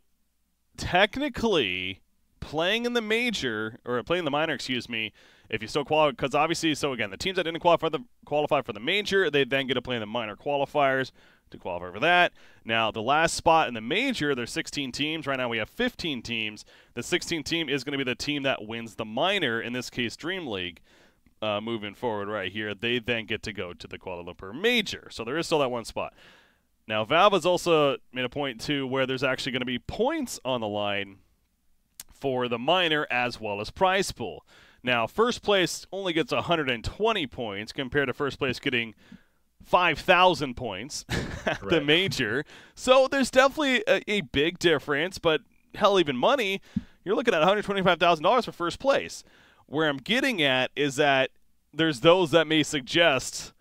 technically playing in the major, or playing the minor, excuse me, if you still qualify, because obviously, so again, the teams that didn't qualify for the major, they then get to play in the minor qualifiers to qualify for that. Now, the last spot in the major, there's 16 teams. Right now we have 15 teams. The 16th team is going to be the team that wins the minor, in this case Dream League. Moving forward right here, they then get to go to the Kuala Lumpur major. So there is still that one spot. Now, Valve has also made a point, too, where there's actually going to be points on the line for the minor as well as prize pool. Now, first place only gets 120 points compared to first place getting 5,000 points at the major. So there's definitely a big difference, but hell, even money, you're looking at $125,000 for first place. Where I'm getting at is that there's those that may suggest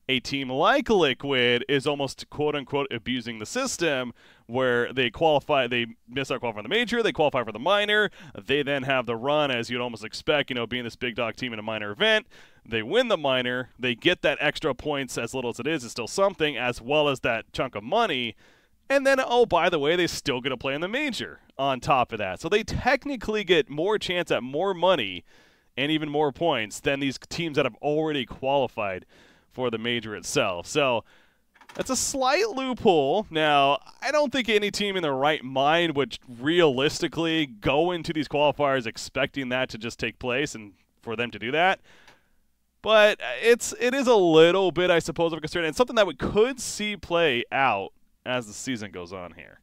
a team like Liquid is almost quote-unquote abusing the system, where they miss out qualifying for the major, they qualify for the minor, they then have the run, as you'd almost expect, being this big dog team in a minor event. They win the minor, they get that extra points, as little as it is still something, as well as that chunk of money, and then, oh, by the way, they still get to play in the major on top of that. So they technically get more chance at more money and even more points than these teams that have already qualified for the major itself. So that's a slight loophole. Now, I don't think any team in their right mind would realistically go into these qualifiers expecting that to just take place and for them to do that. But it is a little bit, I suppose, of a concern, and something that we could see play out as the season goes on here.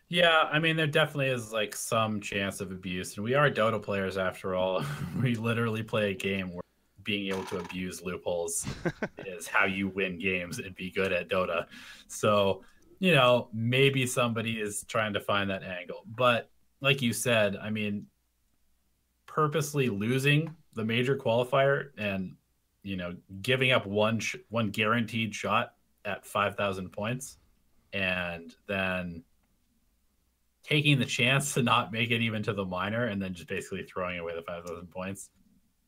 Yeah, I mean, there definitely is like some chance of abuse, and we are Dota players after all. We literally play a game where being able to abuse loopholes is how you win games and be good at Dota. So, maybe somebody is trying to find that angle. But like you said, I mean, purposely losing the major qualifier and, giving up one guaranteed shot at 5,000 points and then taking the chance to not make it even to the minor and then just basically throwing away the 5,000 points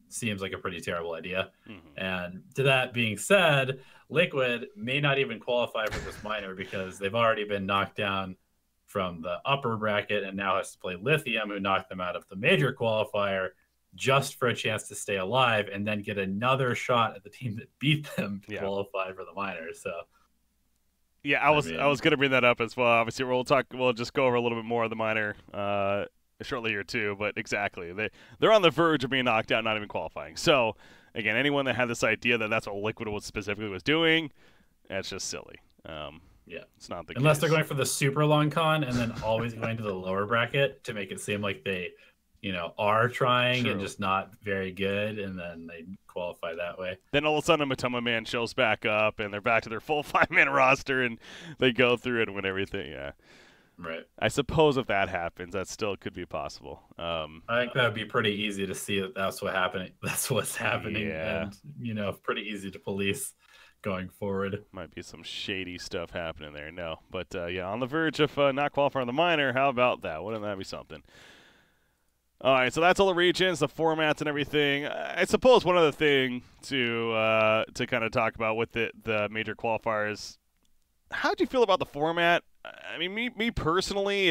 seems like a pretty terrible idea. And to that being said, Liquid may not even qualify for this minor because they've already been knocked down from the upper bracket and now has to play Lithium, who knocked them out of the major qualifier, just for a chance to stay alive and then get another shot at the team that beat them to qualify for the minor. So yeah, I was going to bring that up as well. Obviously, we'll just go over a little bit more of the minor shortly here too, but exactly, they're on the verge of being knocked out, not even qualifying. So again, anyone that had this idea that that's what Liquid specifically was doing, that's just silly. It's not the unless case. They're going for the super long con and then always going to the lower bracket to make it seem like they are trying and just not very good, and then they qualify that way. Then all of a sudden, a Matoma Man shows back up, and they're back to their full 5-man roster, and they go through it and win everything. Yeah. Right. I suppose if that happens, that still could be possible. I think that would be pretty easy to see that that's what's happening. Yeah. And, pretty easy to police going forward. Might be some shady stuff happening there. No. But, on the verge of not qualifying the minor, how about that? Wouldn't that be something? All right, so that's all the regions, the formats, and everything. I suppose one other thing to kind of talk about with the major qualifiers, how do you feel about the format? I mean, me personally,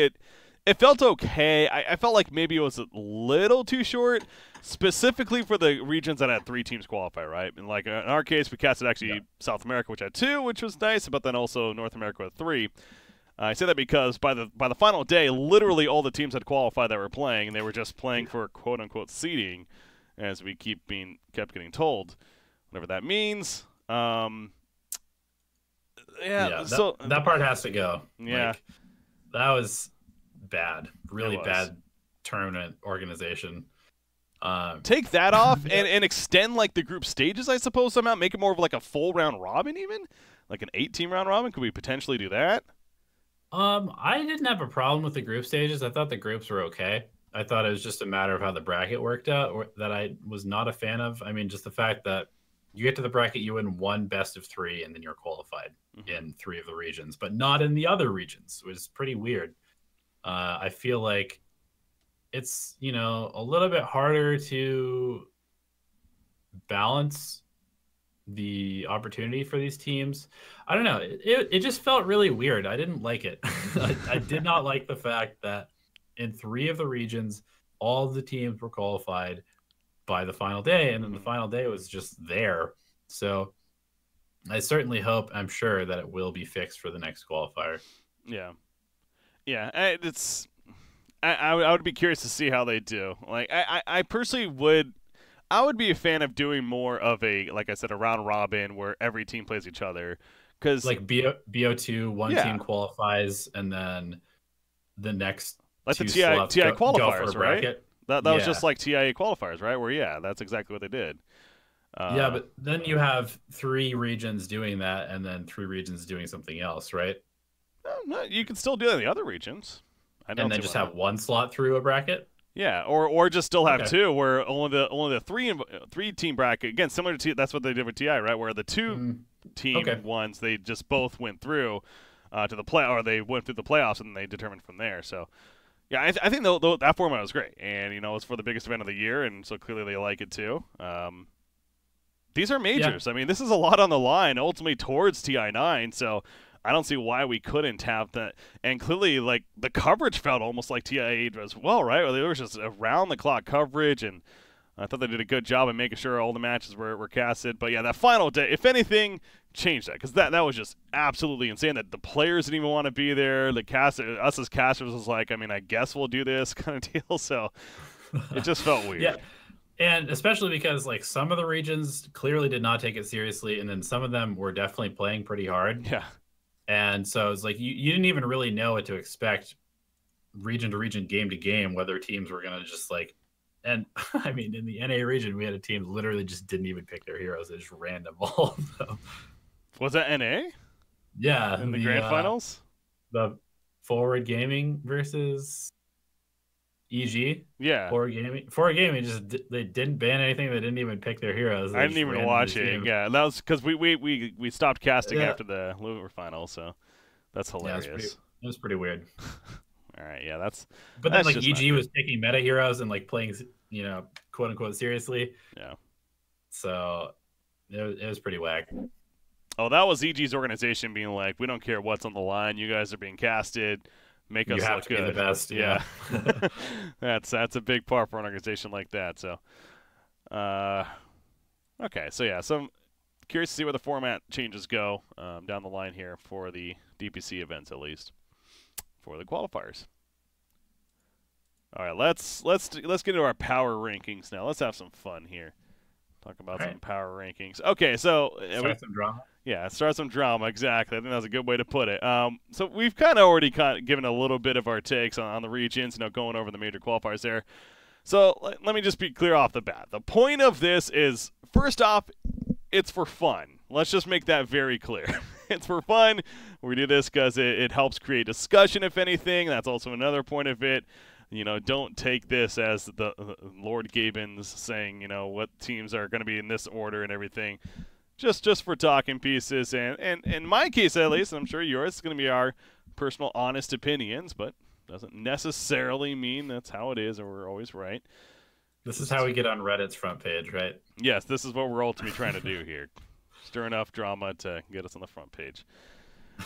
it felt okay. I felt like maybe it was a little too short, specifically for the regions that had 3 teams qualify, right? And like in our case, we casted actually South America, which had 2, which was nice, but then also North America with 3. I say that because by the final day, literally all the teams had qualified that were playing, and they were just playing for quote unquote seeding, as we kept getting told, whatever that means. So that part has to go. Yeah, that was bad, really bad tournament organization. Take that off and extend like the group stages, I suppose, somehow make it more of like a full round robin even. like an 8-team round robin? Could we potentially do that? I didn't have a problem with the group stages. I thought the groups were okay. I thought it was just a matter of how the bracket worked out, or that I was not a fan of. I mean, just the fact that you get to the bracket, you win one best of 3, and then you're qualified in 3 of the regions, but not in the other regions. It was pretty weird. I feel like it's, a little bit harder to balance the opportunity for these teams. I don't know. It just felt really weird. I didn't like it. I did not like the fact that in 3 of the regions, all of the teams were qualified by the final day, and then the final day was just there. So I certainly hope, I'm sure, that it will be fixed for the next qualifier. Yeah. It's I would be curious to see how they do. Like I personally would. I would be a fan of doing more of a, like I said, a round robin where every team plays each other. Cause like BO2, one team qualifies, and then the next like the 2 TI qualifiers, right? That was just like TIA qualifiers, right? Where that's exactly what they did. But then you have 3 regions doing that, and then 3 regions doing something else, right? No, you can still do that in the other regions. And then just have 1 slot through a bracket. Yeah, or just still have 2, where only the 3 team bracket, again, similar to that's what they did with TI, right? Where the 2 team ones, they just both went through to the or they went through the playoffs, and they determined from there. So yeah, I think that format was great, and it's for the biggest event of the year, and so clearly they like it too. These are majors. I mean, this is a lot on the line ultimately towards TI9, so I don't see why we couldn't have that. And clearly, like, the coverage felt almost like TI8 as well, right? There was just around-the-clock coverage, and I thought they did a good job of making sure all the matches were casted. But, yeah, that final day, if anything, changed that, because that was just absolutely insane that the players didn't even want to be there. The us as casters was like, I mean, I guess we'll do this kind of deal. So it just felt weird. Yeah. And especially because, like, some of the regions clearly did not take it seriously, and then some of them were definitely playing pretty hard. Yeah. And so it's like you didn't even really know what to expect region to region, game to game, whether teams were going to just like, and I mean, in the NA region, we had a team literally just didn't even pick their heroes. They just random all of them. Was that NA? Yeah. In the grand finals? The Forward Gaming versus EG. Yeah. Forward Gaming they didn't ban anything. They didn't even pick their heroes. I didn't even watch it. Yeah, that was because we stopped casting after the Louvre final, so that's hilarious. Yeah, it was pretty weird. All right, yeah, that's. But then, like, EG was picking meta heroes and like playing, quote unquote, seriously. Yeah. So it was pretty whack. Oh, that was EG's organization being like, we don't care what's on the line. You guys are being casted. Make us look good. Be the best. Yeah. that's a big part for an organization like that. So, okay. So yeah, so I'm curious to see where the format changes go down the line here for the DPC events, at least for the qualifiers. All right, let's get into our power rankings now. Let's have some fun here. Talk about some power rankings. Okay, so start some drama. Yeah, start some drama. Exactly. I think that's a good way to put it. So we've kind of already given a little bit of our takes on the regions, going over the major qualifiers there. So let me just be clear off the bat. The point of this is, first off, it's for fun. Let's just make that very clear. It's for fun. We do this because it helps create discussion, if anything. That's also another point of it. Don't take this as the Lord Gabens saying, what teams are going to be in this order and everything. Just for talking pieces. And in my case, at least, and I'm sure yours, is going to be our personal, honest opinions, but doesn't necessarily mean that's how it is or we're always right. This is how we get on Reddit's front page, right? Yes, this is what we're ultimately trying to do here. Stir enough drama to get us on the front page.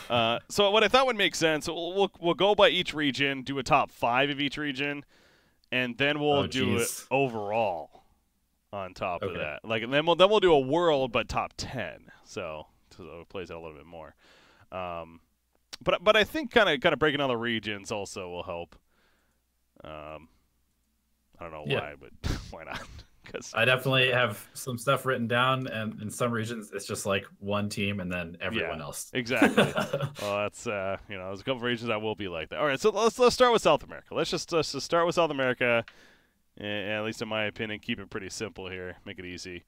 So what I thought would make sense, we'll go by each region, do a top 5 of each region, and then we'll do it overall on top of that. And then we'll do a world, but top 10. So it plays out a little bit more. But I think kind of breaking down the regions also will help. I don't know why, but why not? Because I definitely have some stuff written down, and in some regions it's just like one team and then everyone else. Exactly. Well, that's there's a couple of regions that will be like that. All right, so let's start with South America. Let's just start with South America, and at least in my opinion, keep it pretty simple here. Make it easy.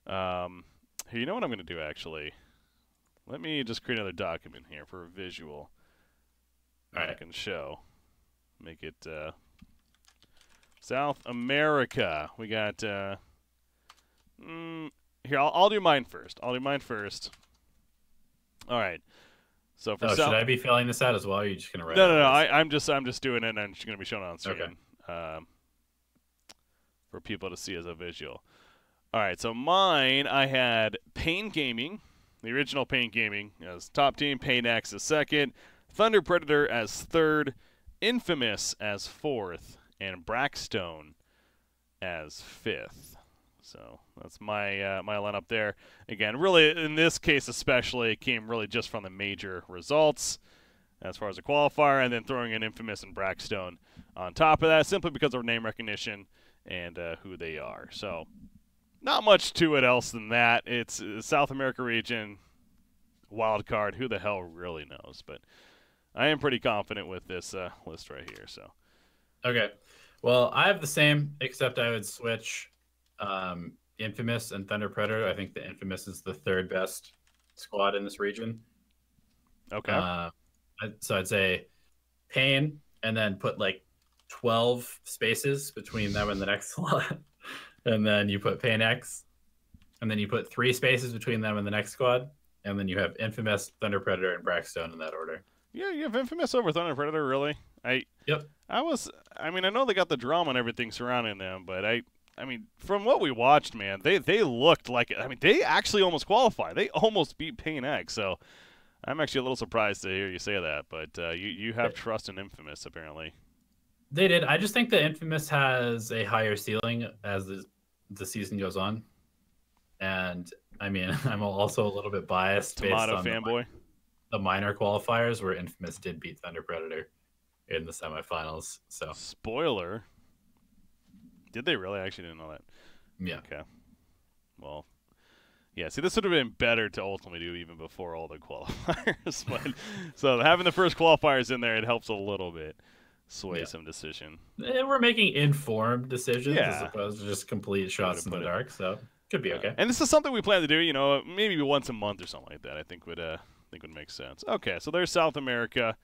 Here, you know what I'm going to do actually? Let me just create another document here for a visual. All right. I can show. Make it South America. We got here. I'll do mine first. All right. So for should I be filling this out as well? Or are you just gonna write? No. I'm just doing it, and I'm just gonna be showing it on screen for people to see as a visual. All right. So mine, I had Pain Gaming, the original Pain Gaming, as top team. Pain X as second. Thunder Predator as third. Infamous as fourth, and Brackstone as fifth. So that's my my lineup there. Again, really in this case especially, it came really just from the major results as far as the qualifier, and then throwing in Infamous and Brackstone on top of that, simply because of name recognition and who they are. So not much to it else than that. It's South America region, wild card. Who the hell really knows? But I am pretty confident with this list right here. So, okay, well, I have the same, except I would switch Infamous and Thunder Predator. I think the Infamous is the third best squad in this region. Okay. So I'd say Pain, and then put like 12 spaces between them and the next slot, and then you put Pain X, and then you put 3 spaces between them and the next squad, and then you have Infamous, Thunder Predator, and Brackstone in that order. Yeah, you have Infamous over Thunder Predator, really? Yep. I mean, I know they got the drama and everything surrounding them, but I mean, from what we watched, man, they looked like it. I mean, they actually almost qualified. They almost beat Pain X, so I'm actually a little surprised to hear you say that, but you have trust in Infamous, apparently. They did. I just think that Infamous has a higher ceiling as the season goes on. And, I mean, I'm also a little bit biased Tomato based on fanboy. The minor qualifiers where Infamous did beat Thunder Predator in the semifinals. So spoiler. Did they really? I actually didn't know that. Yeah. Okay. Well, yeah. See, this would have been better to ultimately do even before all the qualifiers. But, so having the first qualifiers in there, it helps a little bit sway some decision. And we're making informed decisions as Yeah. opposed to just complete shots in the dark. So could be okay. And this is something we plan to do. You know, maybe once a month or something like that. I think would make sense. Okay, so there's South America.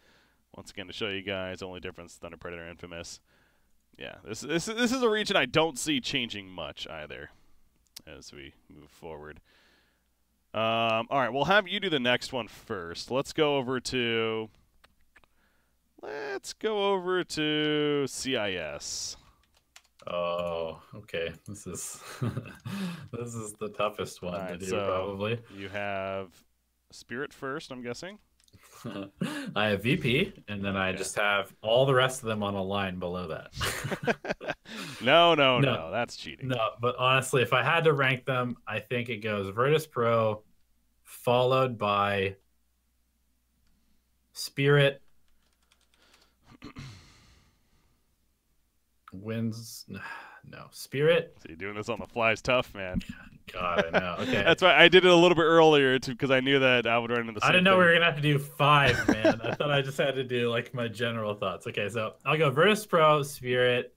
Once again, to show you guys, only difference Thunder Predator, Infamous. Yeah, this is a region I don't see changing much either as we move forward. All right, we'll have you do the next one first. Let's go over to CIS. Oh, okay. This is this is the toughest one to do, so probably. You have Spirit first, I'm guessing. I have VP, and then I just have all the rest of them on a line below that. No, that's cheating. No, but honestly, if I had to rank them, I think it goes Virtus Pro, followed by Spirit, Spirit. So you're doing this on the fly is tough, man. God, I know. Okay. That's why I did it a little bit earlier because I knew that I would run into the same I didn't know thing. we were gonna have to do 5, man. I thought I just had to do like my general thoughts. Okay, so I'll go Virtus Pro, Spirit.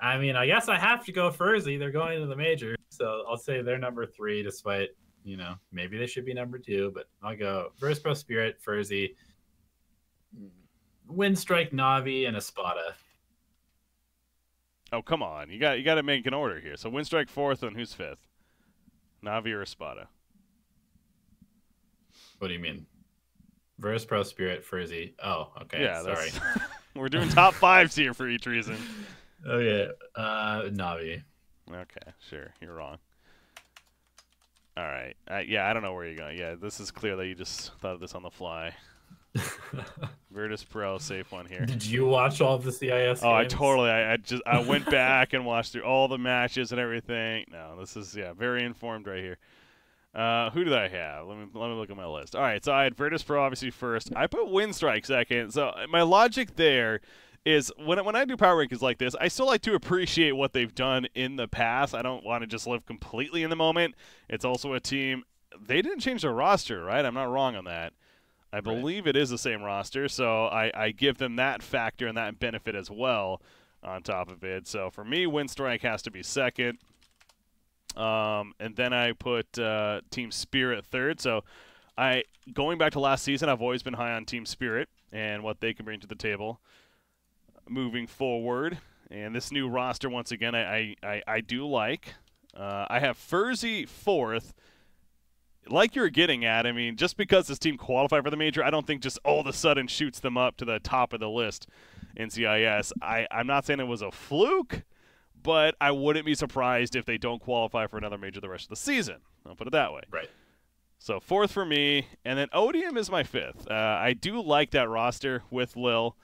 I mean, I guess I have to go Furzy. They're going to the major, so I'll say they're number 3, despite, you know, maybe they should be number 2, but I'll go Virtus Pro, Spirit, Furzy, Windstrike, Navi, and Espada. Oh, come on. You got to make an order here. So Windstrike 4th, and who's 5th? Navi or Espada? What do you mean? Virtus Pro, Spirit, Furzy. Oh, okay. Yeah, sorry. We're doing top 5s here for each reason. Okay. Navi. Okay, sure. You're wrong. All right. Yeah, I don't know where you're going. Yeah, this is clear that you just thought of this on the fly. Virtus Pro, safe one here. Did you watch all of the CIS games? I totally. I went back and watched through all the matches and everything. No, this is very informed right here. Who did I have? Let me look at my list. All right, so I had Virtus Pro obviously first. I put Windstrike second. So my logic there is when I do power rankings like this, I still like to appreciate what they've done in the past. I don't want to just live completely in the moment. It's also a team. They didn't change their roster, right? I'm not wrong on that. I believe it is the same roster, so I give them that factor and that benefit as well on top of it. So for me, Windstrike has to be second. And then I put Team Spirit third. So Going back to last season, I've always been high on Team Spirit and what they can bring to the table moving forward. And this new roster, once again, I do like. I have Furzy 4th. Like you're getting at, I mean, just because this team qualified for the major, I don't think just all of a sudden shoots them up to the top of the list in CIS. I'm not saying it was a fluke, but I wouldn't be surprised if they don't qualify for another major the rest of the season. I'll put it that way. Right. So 4th for me, and then Odium is my 5th. I do like that roster with Lil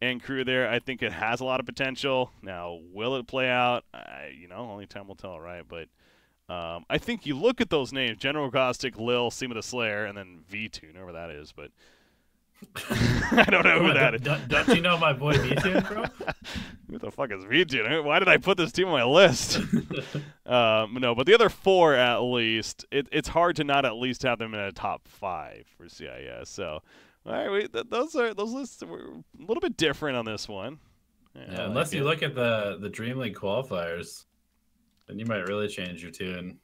and crew there. I think it has a lot of potential. Now, will it play out? Only time will tell, right? But I think you look at those names: General Caustic, Lil, Seema the Slayer, and then V2, whoever that is. But I don't know who that is. Don't you know my boy V2, bro? Who the fuck is V2? Why did I put this team on my list? No, but the other 4 at least, it's hard to not at least have them in a top 5 for CIS. So, all right, those lists were a little bit different on this one. Yeah, unless you look at the Dream League qualifiers, then you might really change your tune.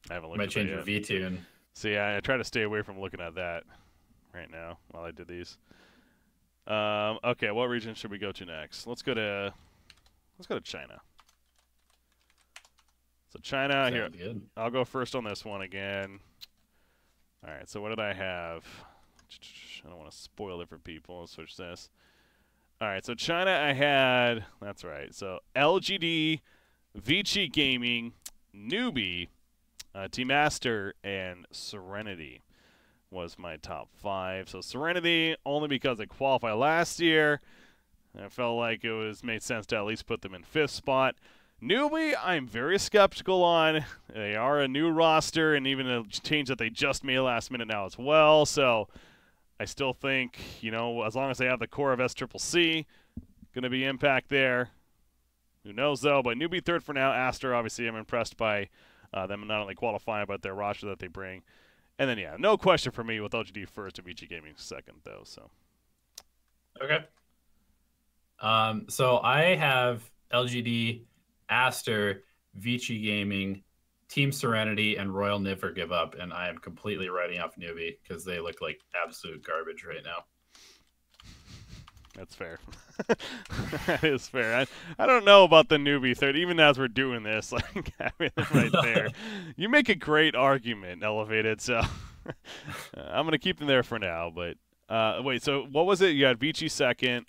I haven't looked. You might change your V tune. See, I try to stay away from looking at that right now while I did these. Okay, what region should we go to next? Let's go to China. So China, Sounds here. good. I'll go first on this one again. All right, so what did I have? I don't want to spoil it for people. Let's switch this. All right, so China I had, that's right, so LGD, Vici Gaming, Newbie, Team Master, and Serenity was my top 5. So Serenity, only because they qualified last year. I felt like it made sense to at least put them in 5th spot. Newbie, I'm very skeptical on. They are a new roster, and even a change that they just made last minute now as well. So I still think, as long as they have the core of SCCC, going to be impact there. Who knows, though? But Newbie 3rd for now. Aster, obviously, I'm impressed by them not only qualifying, but their roster that they bring. And then, no question for me with LGD 1st and VG Gaming 2nd, though. So. Okay. So I have LGD, Aster, Vici Gaming, Team Serenity, and Royal Never Give Up, and I am completely writing off Newbie because they look like absolute garbage right now. That's fair. That is fair. I don't know about the Newbie 3rd, even as we're doing this, like having it right there. You make a great argument, Elevated, so I'm going to keep them there for now. But wait, so what was it? You had Vici 2nd.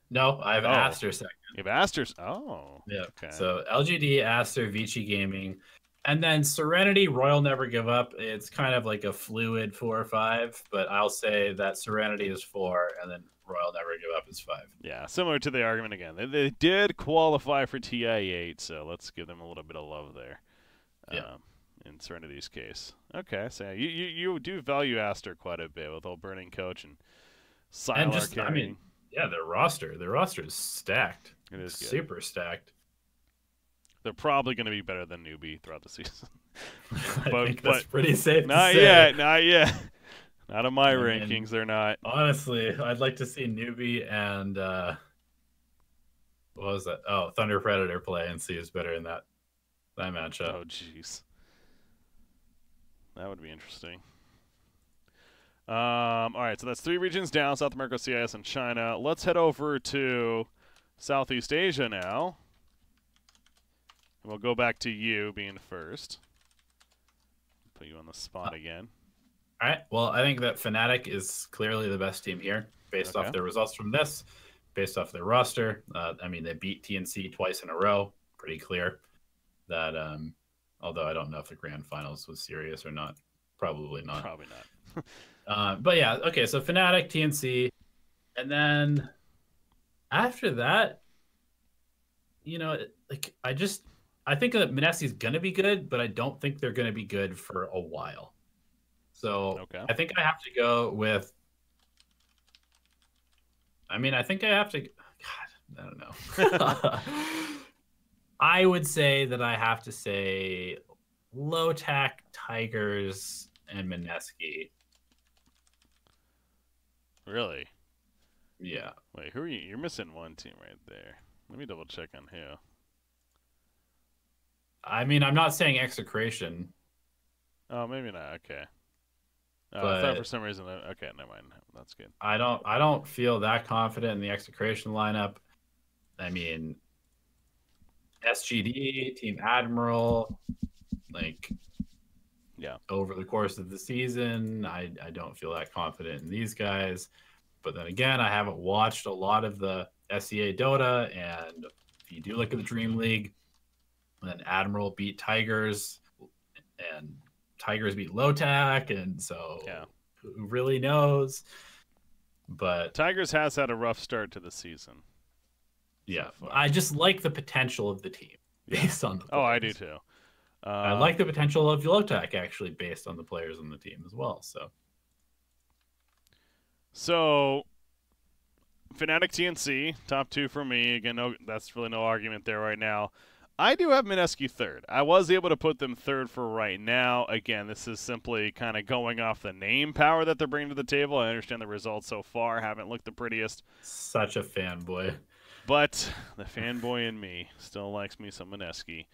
No, I have Aster 2nd. You have Aster's? Oh. Yeah. Okay. So LGD, Aster, Vici Gaming. And then Serenity, Royal Never Give Up. It's kind of like a fluid 4 or 5, but I'll say that Serenity is 4, and then Royal Never Give Up is 5. Yeah, similar to the argument again. They did qualify for TI8, so let's give them a little bit of love there. Yeah. In Serenity's case. Okay, so you do value Aster quite a bit with old Burning Coach and Sylar And just, carrying. I mean, yeah, their roster is stacked. It is good. Super stacked. They're probably going to be better than Newbie throughout the season. I think that's pretty safe not to say. yet, not yet. Not in my rankings, they're not. Honestly, I'd like to see Newbie and what was that? Oh, Thunder Predator play and see who's better in that matchup. Oh, jeez. That would be interesting. All right, so that's 3 regions down: South America, CIS, and China. Let's head over to Southeast Asia now. And we'll go back to you being first. Put you on the spot again. All right. Well, I think that Fnatic is clearly the best team here, based off their results from this, based off their roster. I mean, they beat TNC twice in a row. Pretty clear that, although I don't know if the grand finals was serious or not. Probably not. Probably not. But yeah, okay. So Fnatic, TNC, and then after that, I think that Manesi is gonna be good, but I don't think they're gonna be good for a while. So I think I have to go with. I mean, I think I have to. God, I don't know. I would say that I have to say Low-Tac, Tigers, and Mineski. Really? Yeah. Wait, who are you? You're missing one team right there. Let me double check on who. I mean, I'm not saying Execration. Oh, maybe not. Okay. I thought but for some reason. Okay, never mind. That's good. I don't feel that confident in the execution lineup. I mean, SGD, Team Admiral, like Yeah. over the course of the season, I don't feel that confident in these guys. But then again, I haven't watched a lot of the SEA Dota, and if you do look at the Dream League, then Admiral beat Tigers, and Tigers beat Low-Tac, and so who really knows? But Tigers has had a rough start to the season. Yeah, so I just like the potential of the team based on the players. Oh, I do too. I like the potential of Low-Tac actually based on the players on the team as well. So Fnatic TNC, top 2 for me. Again, that's really no argument there right now. I do have Mineski third. I was able to put them third for right now. Again, this is simply kind of going off the name power that they're bringing to the table. I understand the results so far haven't looked the prettiest. Such a fanboy. But the fanboy in me still likes me some Mineski.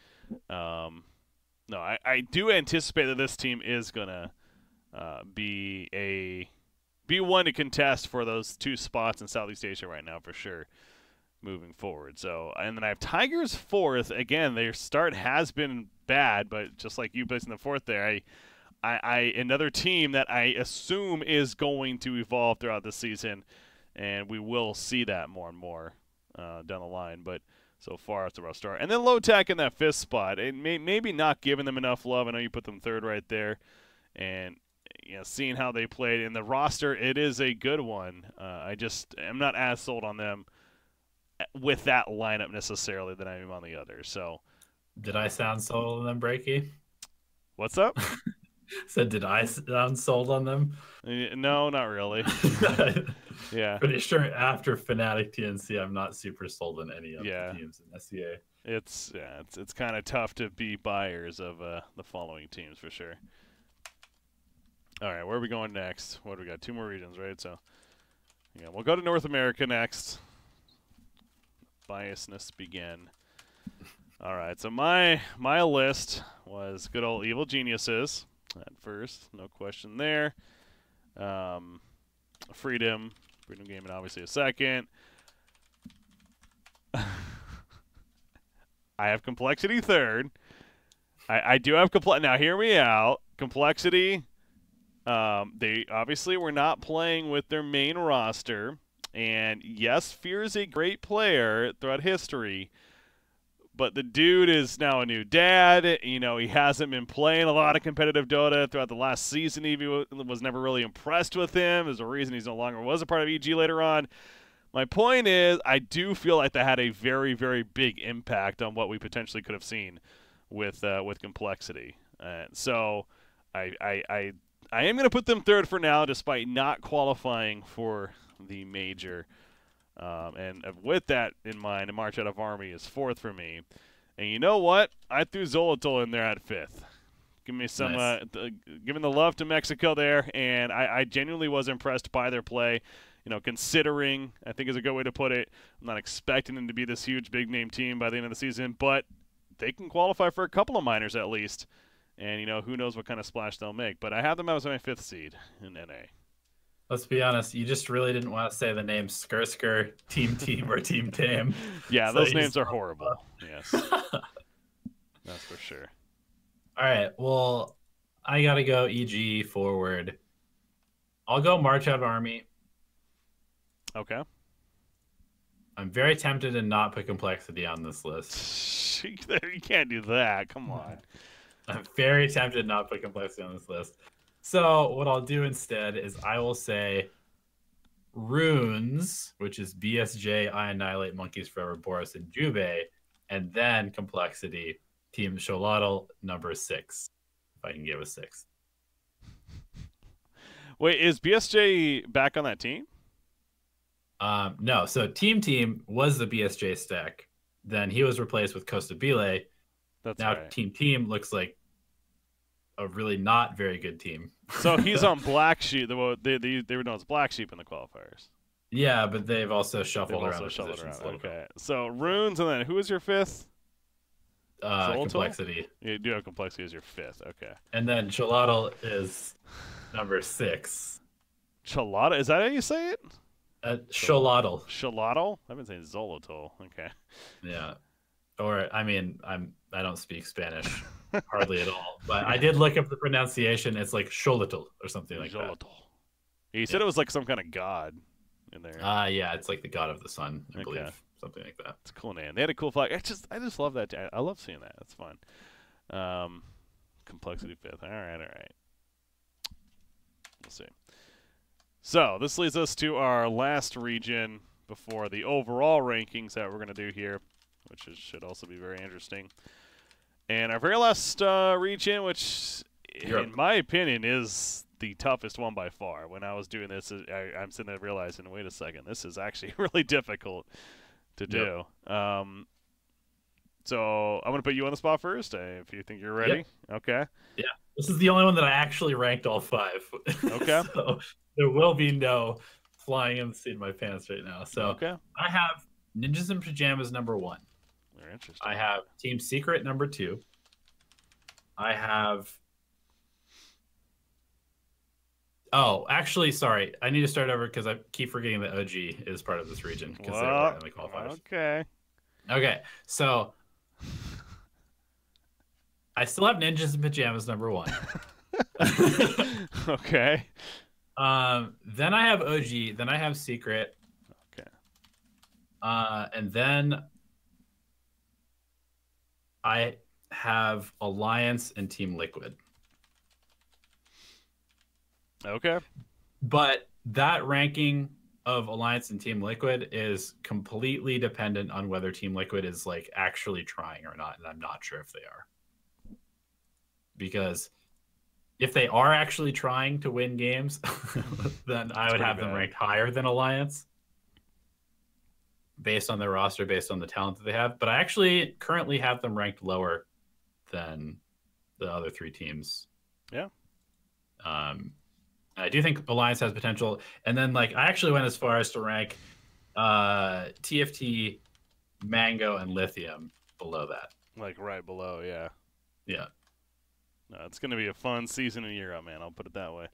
No, I do anticipate that this team is going to be one to contest for those 2 spots in Southeast Asia right now for sure moving forward. So, and then I have Tigers 4th. Again, their start has been bad, but just like you placing the 4th there, I another team that I assume is going to evolve throughout the season, and we will see that more and more down the line. But so far, it's a rough start. And then Low-Tac in that 5th spot. It maybe not giving them enough love. I know you put them 3rd right there. And seeing how they played in the roster, it is a good one. I just am not as sold on them with that lineup necessarily than I am on the others. So, did I sound sold on them, Breaky? What's up? Said, did I sound sold on them? No, not really. Yeah. Pretty sure after Fnatic TNC, I'm not super sold on any of the teams in SCA. It's kind of tough to be buyers of the following teams for sure. All right, where are we going next? What do we got? 2 more regions, right? So, yeah, we'll go to North America next. Biasness begin. All right, so my list was good old Evil Geniuses at first, no question there. Freedom Gaming obviously a second. I have Complexity third. I do have now hear me out. Complexity. They obviously were not playing with their main roster, and yes, Fear is a great player throughout history. But the dude is now a new dad. He hasn't been playing a lot of competitive Dota throughout the last season. He was never really impressed with him. There's a reason he's no longer was a part of EG later on. My point is, I do feel like that had a very, very big impact on what we potentially could have seen with Complexity. So I am going to put them third for now, despite not qualifying for the major. And with that in mind, a March Out of Army is 4th for me. And you know what? I threw Zolotol in there at 5th. Give me some, nice. Giving the love to Mexico there, and I genuinely was impressed by their play. Considering, I think is a good way to put it, I'm not expecting them to be this huge big name team by the end of the season, but they can qualify for a couple of minors at least. And, who knows what kind of splash they'll make. But I have them as my 5th seed in NA. Let's be honest, you just really didn't want to say the names Skr, Team, or Team Tame. Yeah, so those names are horrible. Yes. That's for sure. All right, well, I got to go EG forward. I'll go March Out Army. Okay. I'm very tempted to not put Complexity on this list. You can't do that. Come on. I'm very tempted to not put Complexity on this list. So what I'll do instead is I will say Runes, which is BSJ, I Annihilate, Monkeys Forever, Boris, and Juve, and then Complexity, Team Xolotl, number 6, if I can give a 6. Wait, is BSJ back on that team? No, so Team was the BSJ stack. Then he was replaced with Costa Bile. That's now right. Team looks like a really not very good team. So he's on Black Sheep. They were known as Black Sheep in the qualifiers. Yeah, but they've also shuffled around. Okay. So Runes, and then who is your 5th? Complexity. You do have Complexity as your 5th. Okay. And then Xolotl is number 6. Chalada, is that how you say it? Xolotl. Xolotl? I've been saying Xolotl. Okay. Yeah. Or I mean, I don't speak Spanish hardly at all, but I did look up the pronunciation. It's like Xolotl or something like that. You said it was like some kind of god in there. Yeah, it's like the god of the sun, I believe, something like that. It's a cool name. They had a cool flag. I just love that. I love seeing that. It's fun. Complexity 5th. All right. We'll see. So this leads us to our last region before the overall rankings that we're going to do here, which should also be very interesting. And our very last region, which in my opinion is the toughest one by far. When I was doing this, I'm sitting there realizing, wait a second, this is actually really difficult to do. So I'm going to put you on the spot first, if you think you're ready. Okay. Yeah. This is the only one that I actually ranked all 5. Okay. So there will be no flying in the seat of my pants right now. So I have Ninjas in Pajamas number 1. Very interesting. I have Team Secret number 2. I have... Oh, actually, sorry. I need to start over because I keep forgetting that OG is part of this region because they were in the qualifiers. Okay, so I still have Ninjas in Pajamas number 1. Okay. Then I have OG. Then I have Secret. Okay. And then I have Alliance and Team Liquid. Okay. But that ranking of Alliance and Team Liquid is completely dependent on whether Team Liquid is like actually trying or not, and I'm not sure if they are. Because if they are actually trying to win games, then I would have them ranked higher than Alliance based on their roster, based on the talent that they have. But I actually currently have them ranked lower than the other 3 teams. Yeah. I do think Alliance has potential. And then, like, I actually went as far as to rank TFT, Mango, and Lithium below that. Like right below, yeah. Yeah. No, it's going to be a fun season and year out, man. I'll put it that way.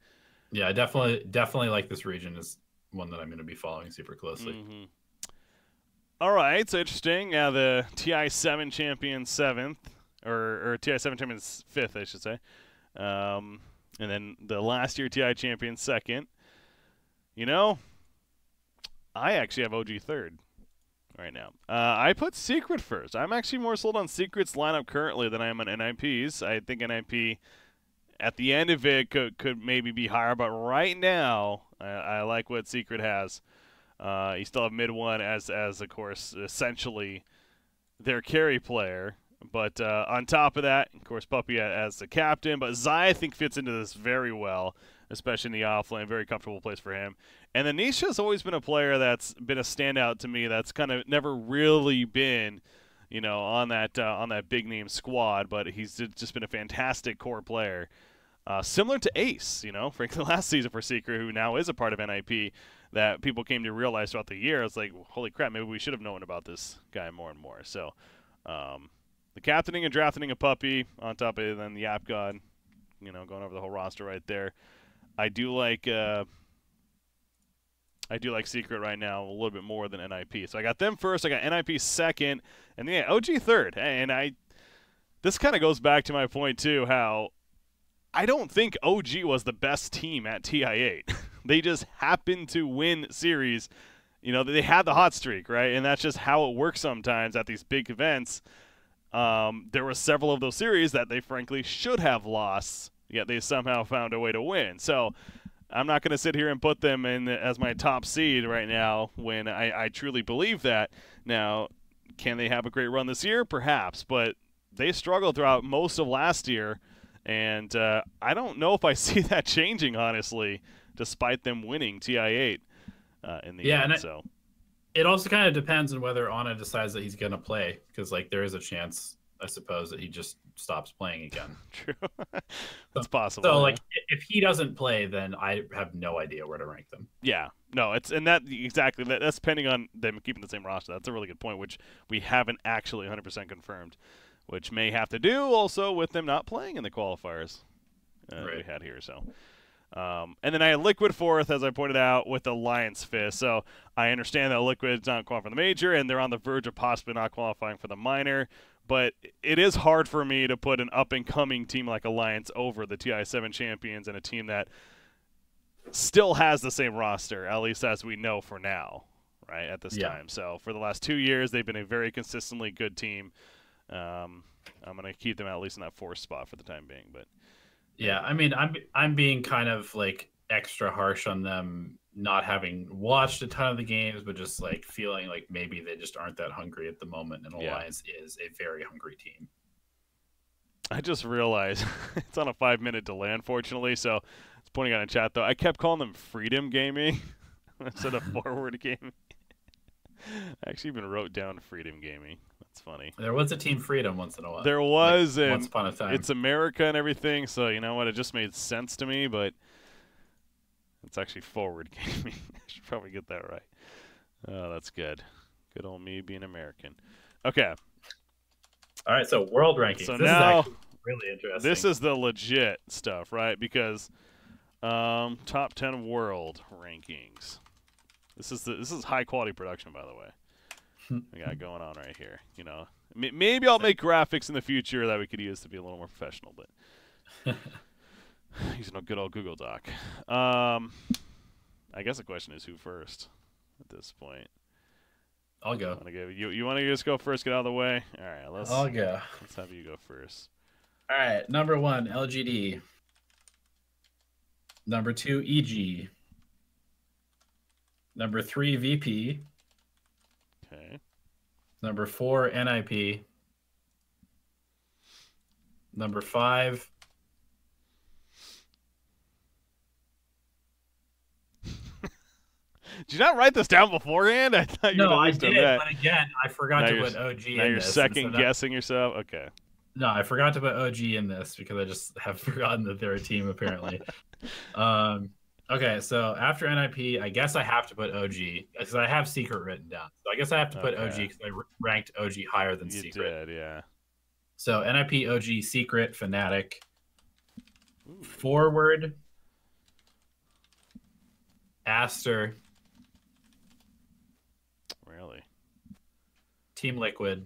Yeah, I definitely like this region is one that I'm going to be following super closely. Mm-hmm. All right, so interesting. Now the TI7 champion 7th, or TI7 champion 5th, I should say. And then the last year TI champion 2nd. You know, I actually have OG 3rd right now. I put Secret first. I'm actually more sold on Secret's lineup currently than I am on NIP's. I think NIP at the end of it could maybe be higher, but right now I like what Secret has. You still have mid 1 as of course essentially their carry player. But on top of that, of course, Puppy as the captain. But Zai, I think, fits into this very well, especially in the offlane. Very comfortable place for him. And then Nisha's always been a player that's been a standout to me. That's kind of never really been, on that big name squad. But he's just been a fantastic core player, similar to Ace. Frankly, last season for Secret, who now is a part of NIP, that people came to realize throughout the year. It's like, holy crap, maybe we should have known about this guy more and more. So. The captaining and drafting a Puppy on top of it, then the App God, going over the whole roster right there. I do like Secret right now a little bit more than NIP. So I got them first. I got NIP 2nd, and then OG 3rd. And this kind of goes back to my point too, how I don't think OG was the best team at TI8. They just happened to win series. They had the hot streak, right? And that's just how it works sometimes at these big events. There were several of those series that they frankly should have lost, yet they somehow found a way to win. So I'm not going to sit here and put them in as my top seed right now when I truly believe that. Now, can they have a great run this year? Perhaps, but they struggled throughout most of last year, and I don't know if I see that changing, honestly, despite them winning TI8 in the end. And it also kind of depends on whether Anna decides that he's going to play, because there is a chance, I suppose, that he just stops playing again. True. That's possible. So if he doesn't play, then I have no idea where to rank them. Yeah. No, that's depending on them keeping the same roster. That's a really good point, which we haven't actually 100% confirmed, which may have to do also with them not playing in the qualifiers we had here. So And then I had Liquid fourth, as I pointed out, with Alliance fifth. So I understand that Liquid's not qualifying for the major, and they're on the verge of possibly not qualifying for the minor. But it is hard for me to put an up-and-coming team like Alliance over the TI7 champions and a team that still has the same roster, at least as we know for now, right, at this time. So for the last 2 years, they've been a very consistently good team. I'm going to keep them at least in that fourth spot for the time being. But yeah, I mean, I'm being kind of like extra harsh on them not having watched a ton of the games, but just like feeling like maybe they just aren't that hungry at the moment, and Alliance is a very hungry team. I just realized it's on a 5-minute delay, unfortunately, so it's pointing out in chat, though. I kept calling them Freedom Gaming instead of Forward Gaming. I actually even wrote down Freedom Gaming. That's funny. There was a Team Freedom once in a while. There was, like, and once upon a time. It's America and everything, so you know what? It just made sense to me, but it's actually Forward Gaming. I should probably get that right. Oh, that's good. Good old me being American. Okay. All right, so world rankings. So this now, is actually really interesting. This is the legit stuff, right? Because top 10 world rankings. This is high quality production, by the way. We got going on right here. You know, maybe I'll make graphics in the future that we could use to be a little more professional, but using a good old Google Doc. I guess the question is who first at this point. I'll go. You want to just go first, get out of the way? All right, I'll go. Let's have you go first. All right, number 1, LGD. Number 2, EG. Number 3, VP. Okay. Number 4, NIP. Number 5. Did you not write this down beforehand? I thought you I did, but again, I forgot to put OG in this. Now you're second guessing yourself? Okay. No, I forgot to put OG in this because I just have forgotten that they're a team, apparently. Okay, so after NIP, I guess I have to put OG because I have Secret written down. So I guess I have to put OG because I ranked OG higher than Secret. You did, yeah. So NIP, OG, Secret, Fnatic. Ooh. Forward, Aster. Really? Team Liquid.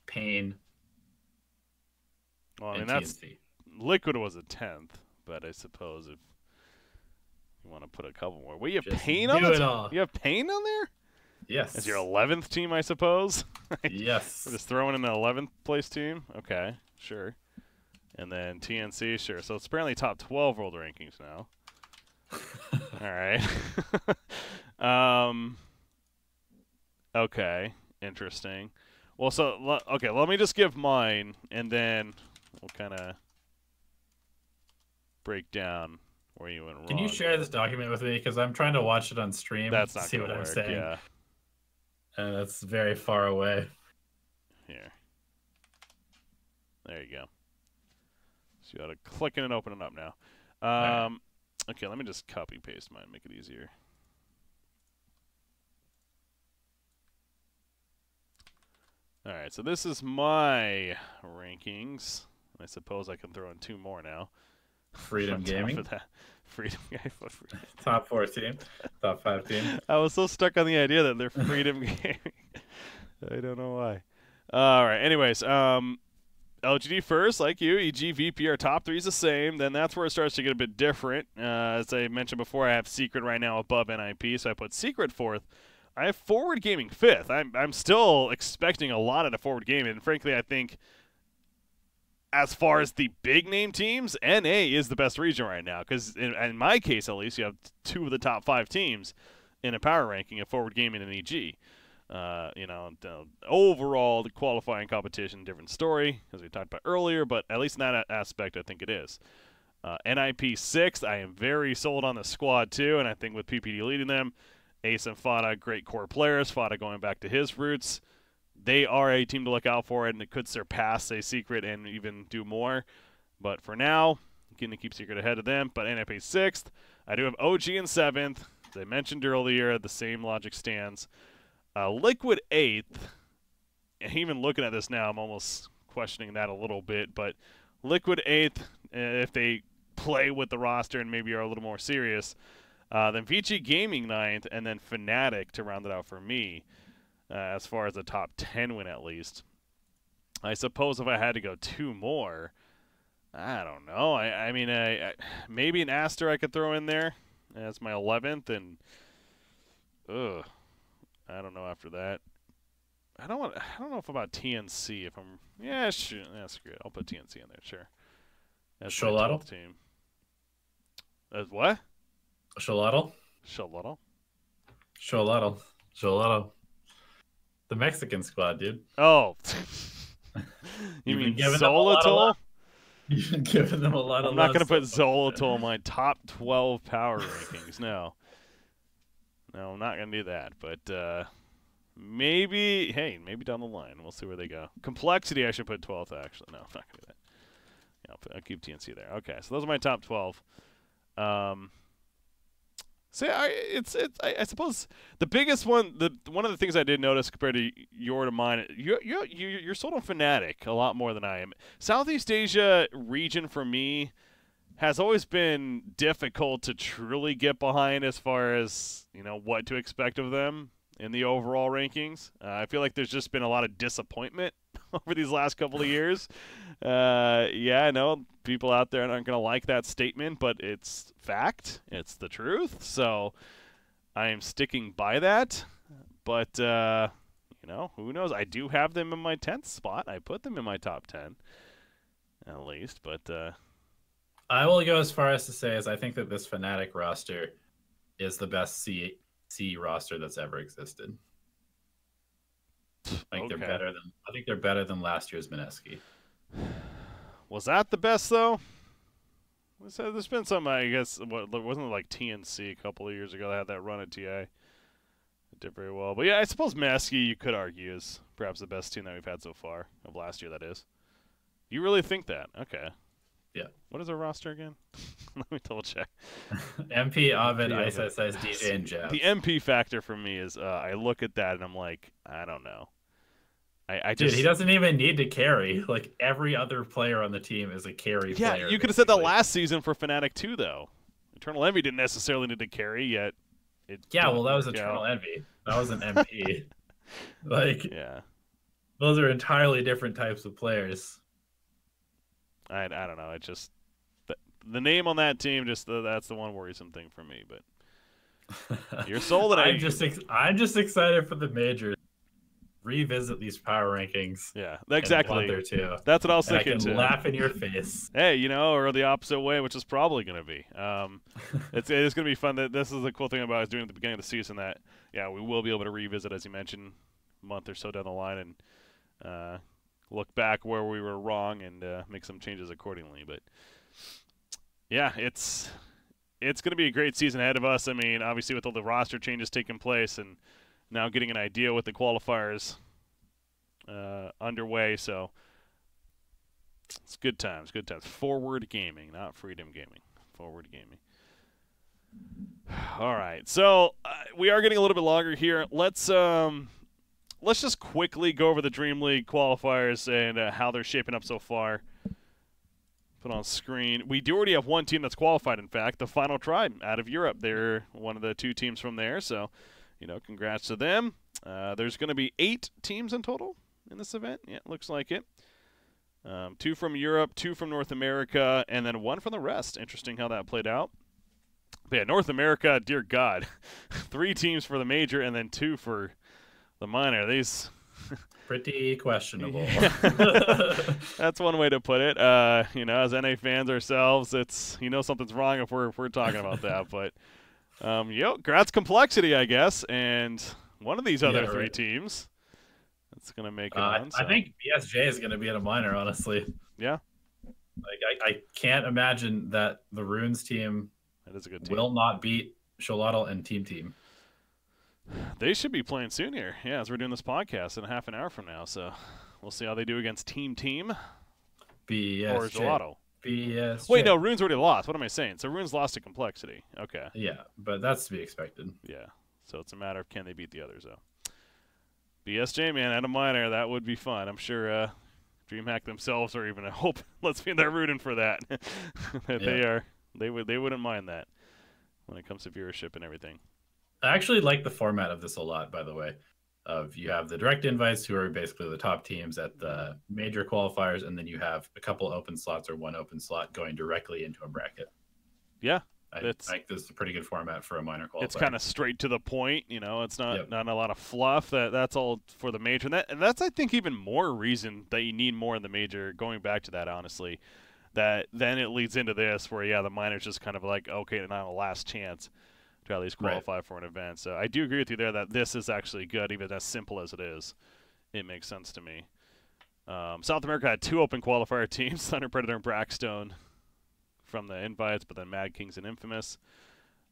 Pain. Well, I mean, that's Liquid was a 10th, but I suppose if you want to put a couple more. Wait, you have Pain on there? You have Pain on there? Yes. As your 11th team, I suppose? Yes. We're just throwing in an 11th place team? Okay, sure. And then TNC, sure. So it's apparently top 12 world rankings now. All right. Okay, interesting. Well, so, okay, let me just give mine, and then we'll kind of break down where you went wrong. Can you share this document with me? Because I'm trying to watch it on stream. That's not see what I'm saying. Yeah. And that's very far away. Here. There you go. So you ought to click it and open it up now. Right. Okay, let me just copy paste mine, make it easier. All right, so this is my rankings. I suppose I can throw in 2 more now. Freedom Gaming. Freedom Gaming. Top 4 team. Top 5 team. I was so stuck on the idea that they're Freedom Gaming. I don't know why. All right, anyways, LGD first, like you. EG, VP are top 3 is the same. Then that's where it starts to get a bit different. As I mentioned before, I have Secret right now above NIP, so I put Secret 4th. I have Forward Gaming 5th. I'm still expecting a lot out of Forward Gaming, and frankly, I think as far as the big name teams, NA is the best region right now because in my case, at least, you have 2 of the top 5 teams in a power ranking of Forward Gaming and EG. You know, overall, the qualifying competition, different story, as we talked about earlier, but at least in that aspect, I think it is. NIP 6th, I am very sold on the squad, too, and I think with PPD leading them, Ace and Fada, great core players. Fada going back to his roots. They are a team to look out for, and it could surpass, say, Secret and even do more. But for now, going to keep Secret ahead of them. But NIP 6th. I do have OG in 7th. As I mentioned earlier, the same logic stands. Liquid 8th. And even looking at this now, I'm almost questioning that a little bit. But Liquid 8th, if they play with the roster and maybe are a little more serious. Then VG Gaming 9th, and then Fnatic to round it out for me, as far as a top 10 win at least. I suppose if I had to go 2 more, I don't know. I mean, maybe an Aster I could throw in there as my 11th, and I don't know after that. I don't know if about TNC. If I'm sure, that's good. I'll put TNC in there, sure. That's my 12th team. As what? Xolotl. The Mexican squad, dude. Oh. You mean Xolotl? You've been giving them a lot of love. I'm not going to put Xolotl in my top 12 power rankings, no. No, I'm not going to do that. But maybe down the line. We'll see where they go. Complexity, I should put 12th, actually. No, I'm not going to do that. Yeah, I'll keep TNC there. Okay, so those are my top 12. So I suppose the biggest one, one of the things I did notice compared to mine, you're sold on Fnatic a lot more than I am. Southeast Asia region for me has always been difficult to truly get behind as far as what to expect of them in the overall rankings. I feel like there's just been a lot of disappointment over these last couple of years. I know people out there aren't going to like that statement, but it's fact. It's the truth. So I am sticking by that. But, who knows? I do have them in my 10th spot. I put them in my top 10, at least. But I will go as far as to say I think that this Fnatic roster is the best C roster that's ever existed. I think they're better than last year's Mineski. Was that the best though? There's been some, I guess. Wasn't it like TNC a couple of years ago that had that run at TI? It did very well, but yeah, I suppose Mineski you could argue is perhaps the best team that we've had so far of last year. That is. You really think that? Okay. Yeah. What is our roster again? Let me double check. MP, Ovid, ISIS, DJ, and Jeff. The MP factor for me is I look at that and I'm like, I don't know. Dude, he doesn't even need to carry. Like, every other player on the team is a carry player. Yeah, you could have said that last season for Fnatic too, though. Eternal Envy didn't necessarily need to carry, yet that was Eternal Envy. That was an MP. Yeah. Those are entirely different types of players. I don't know. It just the name on that team that's the one worrisome thing for me. But you're sold. I'm just excited for the majors. Revisit these power rankings. Yeah, exactly. Too. That's what I was thinking. I can laugh in your face. Hey, or the opposite way, which is probably going to be. It's going to be fun. This is the cool thing about us doing at the beginning of the season. That we will be able to revisit, as you mentioned, a month or so down the line, and look back where we were wrong and make some changes accordingly. But yeah, it's going to be a great season ahead of us. I mean, obviously with all the roster changes taking place and now getting an idea with the qualifiers underway, so it's good times. Forward gaming, not freedom gaming. Forward gaming. All right, so we are getting a little bit longer here. Let's just quickly go over the Dream League qualifiers and how they're shaping up so far. Put on screen. We do already have one team that's qualified, in fact, the Final Tribe out of Europe. They're one of the 2 teams from there, so congrats to them. There's going to be 8 teams in total in this event. Yeah, it looks like it. 2 from Europe, 2 from North America, and then 1 from the rest. Interesting how that played out. But yeah, North America, dear God. 3 teams for the major and then 2 for the minor. These pretty questionable. That's one way to put it. As NA fans ourselves, it's something's wrong if we're talking about that. But congrats Complexity, I guess, and one of these other 3 teams that's gonna make it on. So. I think BSJ is gonna be at a minor, honestly. Yeah. I can't imagine that the Runes team that is a good team. Will not beat Xolotl and Team. They should be playing soon here. Yeah, as we're doing this podcast in a half an hour from now. So we'll see how they do against Team. BSJ. Or Gelato. BSJ. Wait, no, Runes already lost. What am I saying? So Runes lost to Complexity. Okay. Yeah, but that's to be expected. Yeah. So it's a matter of can they beat the others, though. BSJ, man, at a minor, that would be fun. I'm sure DreamHack themselves are even a hope. Let's be they're rooting for that. They wouldn't mind that when it comes to viewership and everything. I actually like the format of this a lot, by the way. Of you have the direct invites, who are basically the top teams at the major qualifiers, and then you have a couple open slots or one open slot going directly into a bracket. Yeah, I think this is a pretty good format for a minor qualifier. It's kind of straight to the point, you know. It's not a lot of fluff. That's all for the major, and that's I think even more reason that you need more in the major. Going back to that, honestly, that then it leads into this where the minor's just kind of like, okay, now a last chance to at least qualify for an event. So I do agree with you there that this is actually good, even as simple as it is. It makes sense to me. South America had 2 open qualifier teams, Thunder Predator and Brackstone from the invites, but then Mad Kings and Infamous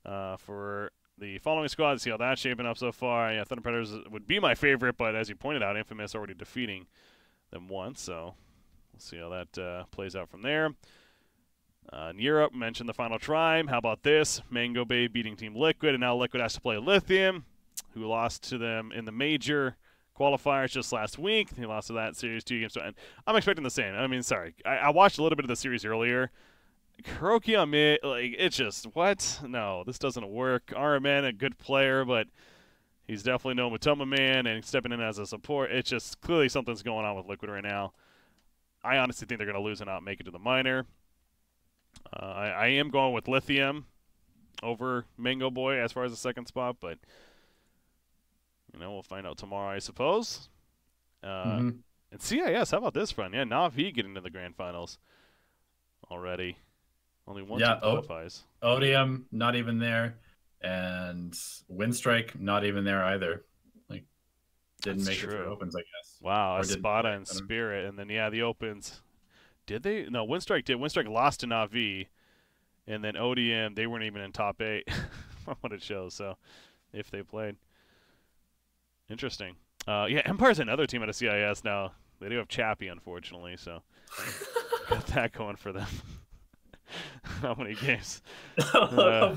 for the following squad. See how that's shaping up so far. Yeah, Thunder Predators would be my favorite, but as you pointed out, Infamous already defeating them once, so we'll see how that plays out from there. In Europe, mentioned the final tribe. How about this? Mango Bay beating Team Liquid, and now Liquid has to play Lithium, who lost to them in the major qualifiers just last week. He lost to that series 2 games. And I'm expecting the same. I mean, sorry. I watched a little bit of the series earlier. Kuroki on mid, like, it's just, what? No, this doesn't work. RMN, a good player, but he's definitely no Matoma man, and stepping in as a support. It's just clearly something's going on with Liquid right now. I honestly think they're going to lose and not make it to the minor. I am going with Lithium over Mango Boy as far as the second spot, but we'll find out tomorrow, I suppose. And CIS, how about this front? Yeah, Na'Vi getting to the grand finals already. Only one team qualifies. Odium not even there, and Windstrike not even there either. Like, didn't make it through opens, I guess. Wow, Espada and Spirit, and then the opens. Did they? No, Windstrike did. Windstrike lost to Na'Vi, and then ODM, they weren't even in top 8 from what it shows, so if they played. Interesting. Empire's another team out of CIS now. They do have Chappie, unfortunately, so got that going for them. How many games? I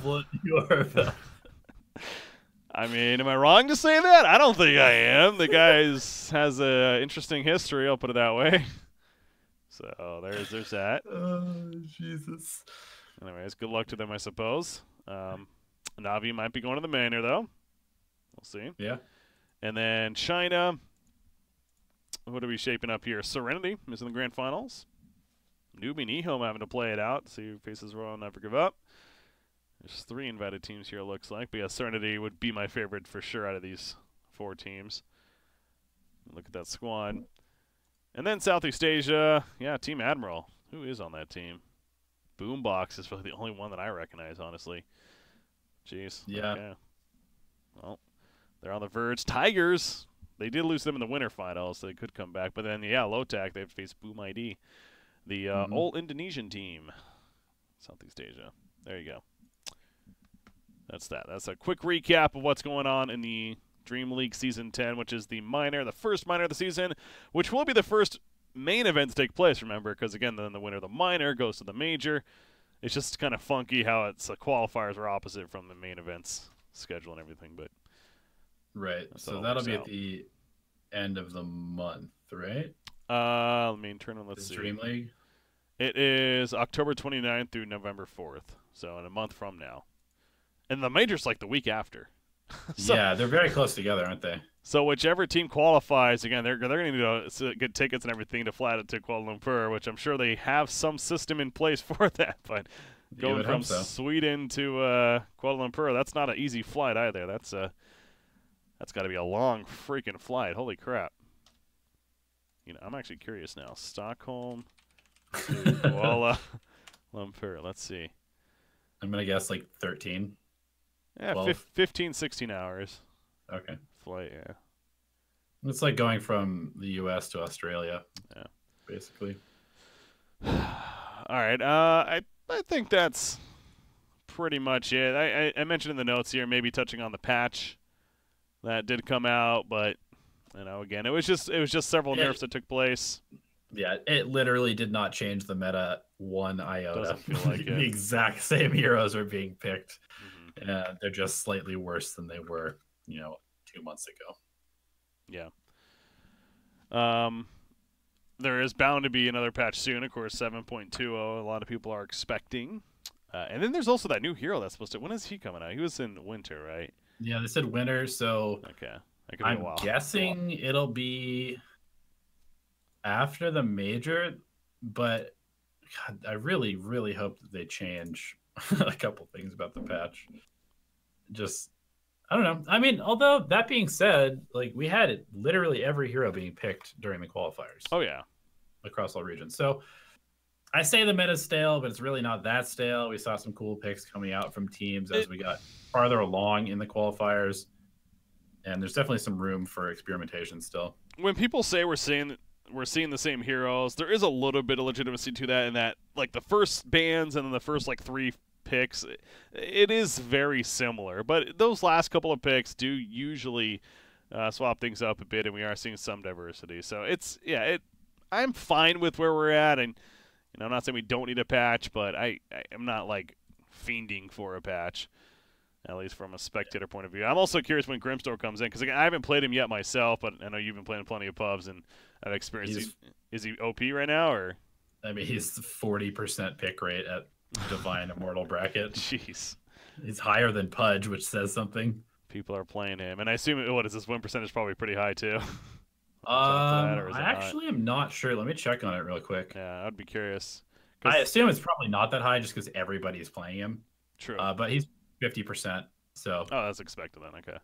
mean, am I wrong to say that? I don't think I am. The guy has an interesting history, I'll put it that way. So there's that. Oh, Jesus. Anyways, good luck to them, I suppose. Na'Vi might be going to the minor, though. We'll see. Yeah. And then China. What are we shaping up here? Serenity is in the grand finals. Newbie Nihom having to play it out. See who faces Royal Never Give Up. There's 3 invited teams here, it looks like. But yeah, Serenity would be my favorite for sure out of these 4 teams. Look at that squad. And then Southeast Asia, Team Admiral. Who is on that team? Boombox is really the only one that I recognize, honestly. Jeez. Yeah. Okay. Well, they're on the verge. Tigers, they did lose them in the winter finals, so they could come back. But then, Lotac, they've faced Boom ID, the old Indonesian team. Southeast Asia. There you go. That's that. That's a quick recap of what's going on in the Dream League Season 10, which is the first minor of the season, which will be the first main event to take place, remember, because, again, then the winner of the minor goes to the major. It's just kind of funky how it's qualifiers are opposite from the main events schedule and everything, but right. So that'll be at the end of the month, right? Let me turn on, let's see. Dream League? It is October 29th through November 4th, so in a month from now. And the major's like the week after. Yeah, they're very close together, aren't they? So whichever team qualifies, again, they're going to need to get tickets and everything to fly it to Kuala Lumpur, which I'm sure they have some system in place for that. But going from Sweden to Kuala Lumpur, that's not an easy flight either. That's got to be a long freaking flight. Holy crap! I'm actually curious now. Stockholm to Kuala Lumpur. Let's see. I'm gonna guess like 13. Yeah, 15, 16 hours. Okay. Flight, yeah. It's like going from the U.S. to Australia. Yeah. Basically. All right. I think that's pretty much it. I mentioned in the notes here, maybe touching on the patch that did come out, but again, it was just several nerfs that took place. Yeah, it literally did not change the meta one iota. Doesn't feel like the exact same heroes are being picked. And they're just slightly worse than they were, 2 months ago. Yeah. there is bound to be another patch soon. Of course, 7.20. A lot of people are expecting. And then there's also that new hero that's supposed to. When is he coming out? He was in winter, right? Yeah, they said winter, so Okay, that could be a I'm while. guessing it'll be after the major. But God, I really, really hope that they change a couple things about the patch. Just, I don't know. I mean, although that being said, like we had literally every hero being picked during the qualifiers. Oh yeah, across all regions. So I say the meta's stale, but it's really not that stale. We saw some cool picks coming out from teams as we got farther along in the qualifiers, and there's definitely some room for experimentation still. When people say we're seeing the same heroes, there is a little bit of legitimacy to that. In that, like the first bans and then the first like 3 picks, it is very similar. But those last couple of picks do usually swap things up a bit, and we are seeing some diversity. So it's I'm fine with where we're at, and I'm not saying we don't need a patch, but I am not like fiending for a patch, at least from a spectator point of view. I'm also curious when Grimstore comes in, because I haven't played him yet myself, but I know you've been playing plenty of pubs, and I've experienced. Is he OP right now, or? I mean, he's 40% pick rate at Divine Immortal bracket. Jeez, he's higher than Pudge, which says something. People are playing him, and I assume what is his win percentage probably pretty high too. I actually am not sure. Let me check on it real quick. Yeah, I'd be curious. I assume it's probably not that high just because everybody's playing him. True. But he's 50%. So. Oh, that's expected then. Okay.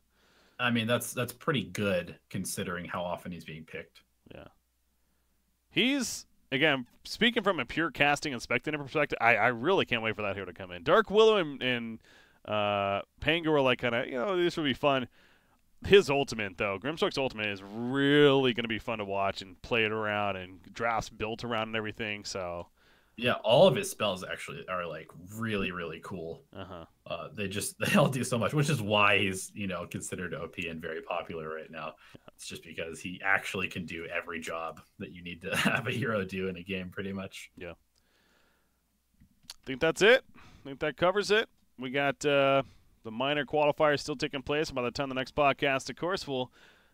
I mean, that's pretty good considering how often he's being picked. Yeah. He's, again, speaking from a pure casting and spectator perspective, I really can't wait for that hero to come in. Dark Willow and Pango were like kind of, this would be fun. His ultimate, though, Grimstork's ultimate is really going to be fun to watch and play it around, and drafts built around and everything. So, yeah, all of his spells actually are like really, really cool. They all do so much, which is why he's considered OP and very popular right now. It's just because he actually can do every job that you need to have a hero do in a game, pretty much. Yeah. I think that's it. I think that covers it. We got the minor qualifiers still taking place. By the time the next podcast, of course, we'll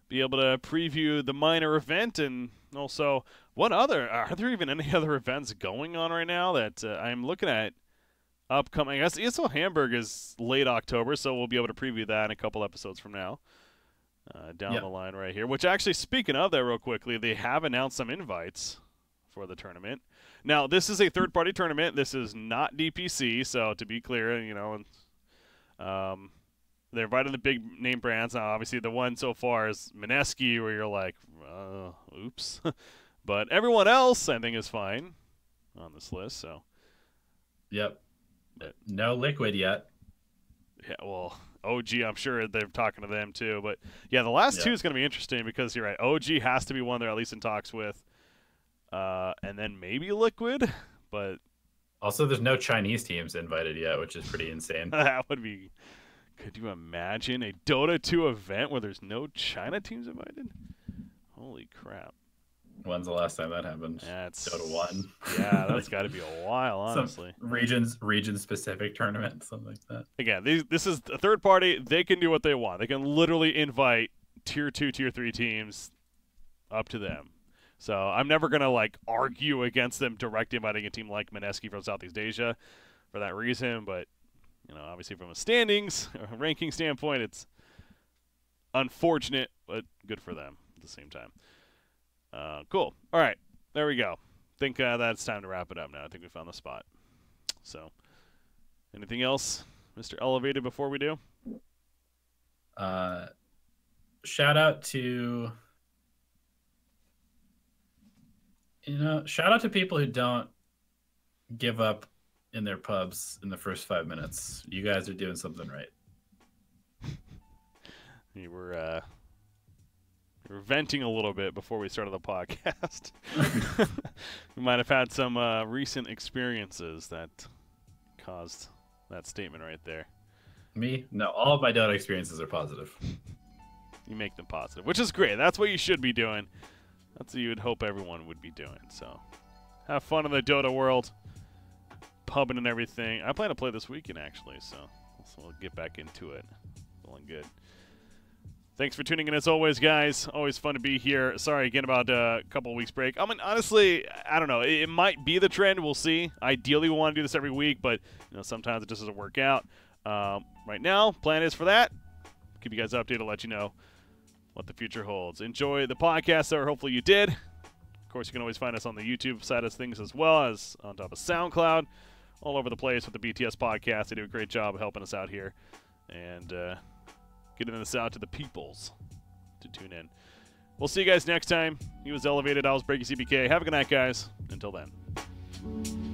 be able to preview the minor event, and also are there even any other events going on right now that I'm looking at upcoming? I guess ESO Hamburg is late October, so we'll be able to preview that in a couple episodes from now. Down the line right here, which actually, speaking of that real quickly, they have announced some invites for the tournament. Now, this is a third-party tournament. This is not DPC, so to be clear, they're inviting the big name brands. Now, obviously, the one so far is Mineski, where you're like, oops. But everyone else, I think, is fine on this list. So, yep. But no Liquid yet. Yeah, well, OG, I'm sure they're talking to them too. But yeah, the last two is going to be interesting because you're right. OG has to be one they're at least in talks with, and then maybe Liquid, but also there's no Chinese teams invited yet, which is pretty insane. That would be. Could you imagine a Dota 2 event where there's no China teams invited? Holy crap. When's the last time that happened? That's Dota 1. Yeah, that's got to be a while, honestly. Region-specific tournament, something like that. Again, this is a third party. They can do what they want. They can literally invite Tier 2, Tier 3 teams up to them. So I'm never going to, argue against them directly inviting a team like Mineski from Southeast Asia for that reason, but obviously from a standings or ranking standpoint, it's unfortunate, but good for them at the same time. Cool. All right. There we go. I think that's time to wrap it up now. I think we found the spot. So, anything else, Mr. Elevated, before we do? Shout out to people who don't give up in their pubs in the first 5 minutes. You guys are doing something right. We were venting a little bit before we started the podcast. We might have had some recent experiences that caused that statement right there. Me? No, all of my Dota experiences are positive. You make them positive, which is great. That's what you should be doing. That's what you would hope everyone would be doing. So, have fun in the Dota world. Pubbing and everything. I plan to play this weekend, actually, so we'll get back into it. Feeling good. Thanks for tuning in as always, guys. Always fun to be here. Sorry again about a couple of weeks break. I mean, honestly, I don't know. It might be the trend. We'll see. Ideally, we want to do this every week, but sometimes it just doesn't work out. Right now, plan is for that. Keep you guys updated. Let you know what the future holds. Enjoy the podcast, or hopefully you did. Of course, you can always find us on the YouTube side of things as well as on top of SoundCloud. All over the place with the BTS podcast. They do a great job of helping us out here. And getting this out to the peoples to tune in. We'll see you guys next time. He was Elevated. I was BreakyCPK. Have a good night, guys. Until then.